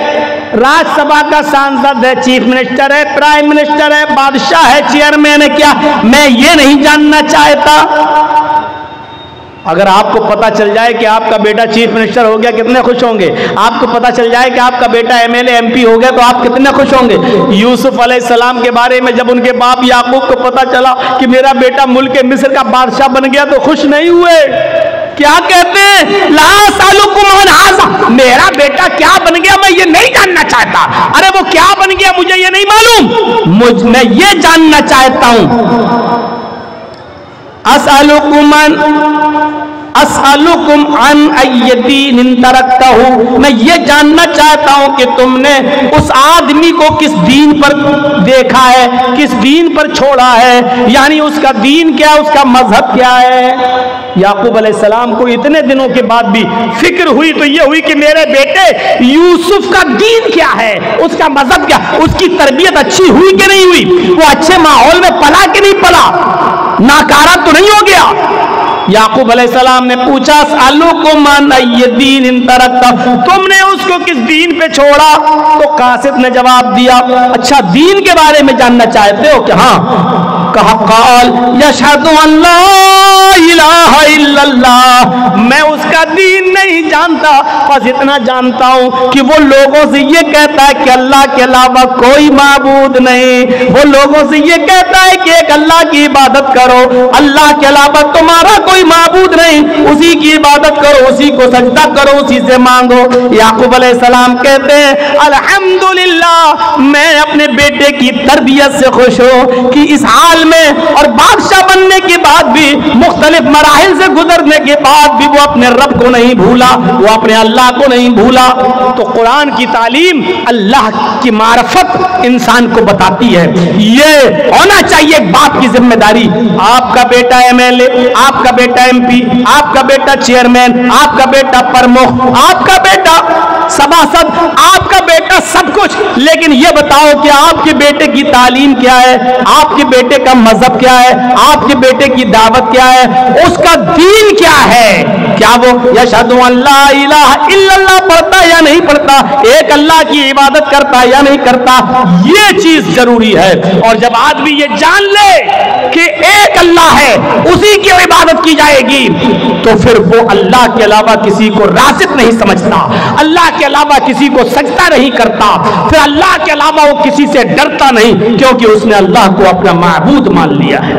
राज्यसभा का सांसद है, चीफ मिनिस्टर है, प्राइम मिनिस्टर है, बादशाह है, चेयरमैन है, क्या मैं ये नहीं जानना चाहता? अगर आपको पता चल जाए कि आपका बेटा चीफ मिनिस्टर हो गया, कितने खुश होंगे? आपको पता चल जाए कि आपका बेटा MLA MP हो गया, तो आप कितने खुश होंगे? यूसुफ अलैहिस्सलाम के बारे में जब उनके बाप याकूब को पता चला कि मेरा बेटा मुल्क मिस्र का बादशाह बन गया, तो खुश नहीं हुए। क्या कहते हैं? ला सालुकुम अन हाज़ा, मेरा बेटा क्या बन गया मैं ये नहीं जानना चाहता। अरे वो क्या बन गया मुझे ये नहीं मालूम, मैं ये जानना चाहता हूं। असअलुकुम अन अय्यदीन तरकतहू, मैं ये जानना चाहता हूं कि तुमने उस आदमी को किस दीन पर देखा है, किस दीन पर छोड़ा है, यानी उसका दीन क्या, उसका मजहब क्या है। याकूब अलैहिस्सलाम को इतने दिनों के बाद भी फिक्र हुई तो ये हुई कि मेरे बेटे यूसुफ का दीन क्या है, उसका मजहब क्या, उसकी तरबियत अच्छी हुई कि नहीं हुई, वो अच्छे माहौल में पला कि नहीं पला, नाकारा तो नहीं हो गया। याकूब अलैहिस्सलाम ने पूछा, असअलुकुम अन अय्यदीन तरकतहू, तुमने उसको किस दीन पे छोड़ा? तो कासिद ने जवाब दिया, अच्छा दीन के बारे में जानना चाहते हो क्या? हाँ। कहा, क़ाल यशहदु अन ला इलाहा इल्लल्लाह, मैं उसका दीन नहीं जानता, बस इतना जानता हूं कि वो लोगों से ये कहता है कि अल्लाह के अलावा कोई माबूद नहीं, वो लोगों से ये कहता है कि एक अल्लाह की इबादत करो, अल्लाह के अलावा तुम्हारा कोई माबूद नहीं, उसी की इबादत करो, उसी को सजदा करो, उसी से मांगो। याकूब अलैहिस्सलाम कहते हैं, अल्हम्दुलिल्लाह, मैं अपने बेटे की तरबियत से खुश हूं कि इस हाल में और बादशाह बनने के बाद भी, मुख्तलिफ मराहिल से गुजरने के बाद भी वो अपने रब को नहीं भूला, वो अपने अल्लाह को नहीं भूला। तो कुरान की तालीम अल्लाह की मारफत इंसान को बताती है। ये होना चाहिए एक बाप की जिम्मेदारी। आपका बेटा MLA, आपका बेटा MP, आपका बेटा चेयरमैन, आपका बेटा प्रमुख, आपका बेटा सभासद, आपका बेटा सब कुछ, लेकिन ये बताओ कि आपके बेटे की तालीम क्या है, आपके बेटे का मजहब क्या है, आपके बेटे की दावत क्या है, उसका दीन क्या है? क्या वो यशहदु अन ला इलाहा इल्लल्लाह पढ़ता या नहीं पढ़ता, एक अल्लाह की इबादत करता या नहीं करता? ये चीज जरूरी है। और जब आदमी ये जान ले कि एक अल्लाह है, उसी की इबादत की जाएगी, तो फिर वो अल्लाह के अलावा किसी को रासिक नहीं समझता, अल्लाह के अलावा किसी को सजदा नहीं करता, फिर अल्लाह के अलावा वो किसी से डरता नहीं, क्योंकि उसने अल्लाह को अपना माबूद मान लिया है।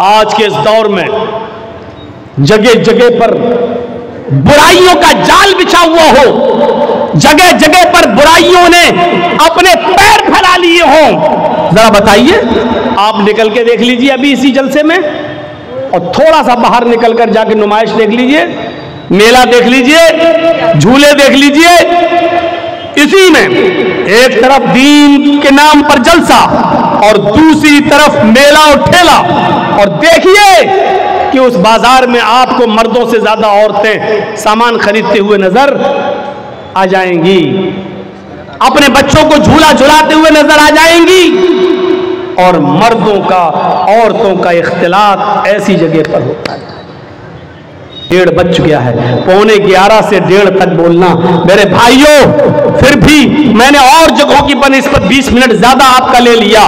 आज के इस दौर में जगह जगह पर बुराइयों का जाल बिछा हुआ हो, जगह जगह पर बुराइयों ने अपने पैर फैला लिए हों, जरा बताइए, आप निकल के देख लीजिए अभी इसी जलसे में, और थोड़ा सा बाहर निकल कर जाके नुमाइश देख लीजिए, मेला देख लीजिए, झूले देख लीजिए, इसी में एक तरफ दीन के नाम पर जलसा और दूसरी तरफ मेला और ठेला, और देखिए कि उस बाजार में आपको मर्दों से ज्यादा औरतें सामान खरीदते हुए नजर आ जाएंगी, अपने बच्चों को झूला झुलाते हुए नजर आ जाएंगी, और मर्दों का औरतों का इख्तिलात ऐसी जगह पर होता है। 1:30 बज गया है, 11:15 से 1:30 तक बोलना। मेरे भाइयों, फिर भी मैंने और जगहों की बनिस्बत 20 मिनट ज्यादा आपका ले लिया।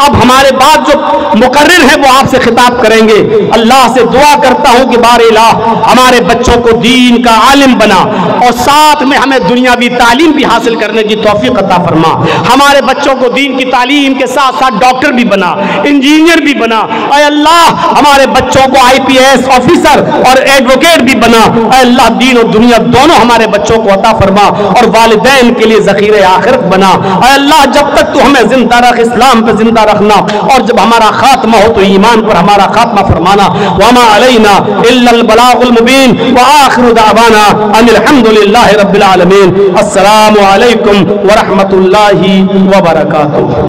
अब हमारे बाद जो मुकर्रिर है वो आपसे खिताब करेंगे। अल्लाह से दुआ करता हूं कि बार इलाह हमारे बच्चों को दीन का आलिम बना और साथ में हमें दुनियावी तालीम भी हासिल करने की तौफीक अता फरमा। हमारे बच्चों को दीन की तालीम के साथ साथ डॉक्टर भी बना, इंजीनियर भी बना। ऐ अल्लाह हमारे बच्चों को IPS ऑफिसर और एडवोकेट भी बना। ऐ अल्लाह दीन और दुनिया दोनों हमारे बच्चों को अता फरमा और वालिदैन के लिए ज़ख़ीरे आखिरत बना। ऐ अल्लाह जब तक तू हमें जिंदा रख, इस्लाम पे जिंदा रखना, और जब हमारा खात्मा हो तो ईमान पर हमारा खात्मा फरमाना। वमा अलैना इल्लल बलागुल मुबीन व आखिरु दावाना अनिल हम्दुलिल्लाहि रब्बिल आलमीन। अस्सलामु अलैकुम व रहमतुल्लाहि व बरकातुहू।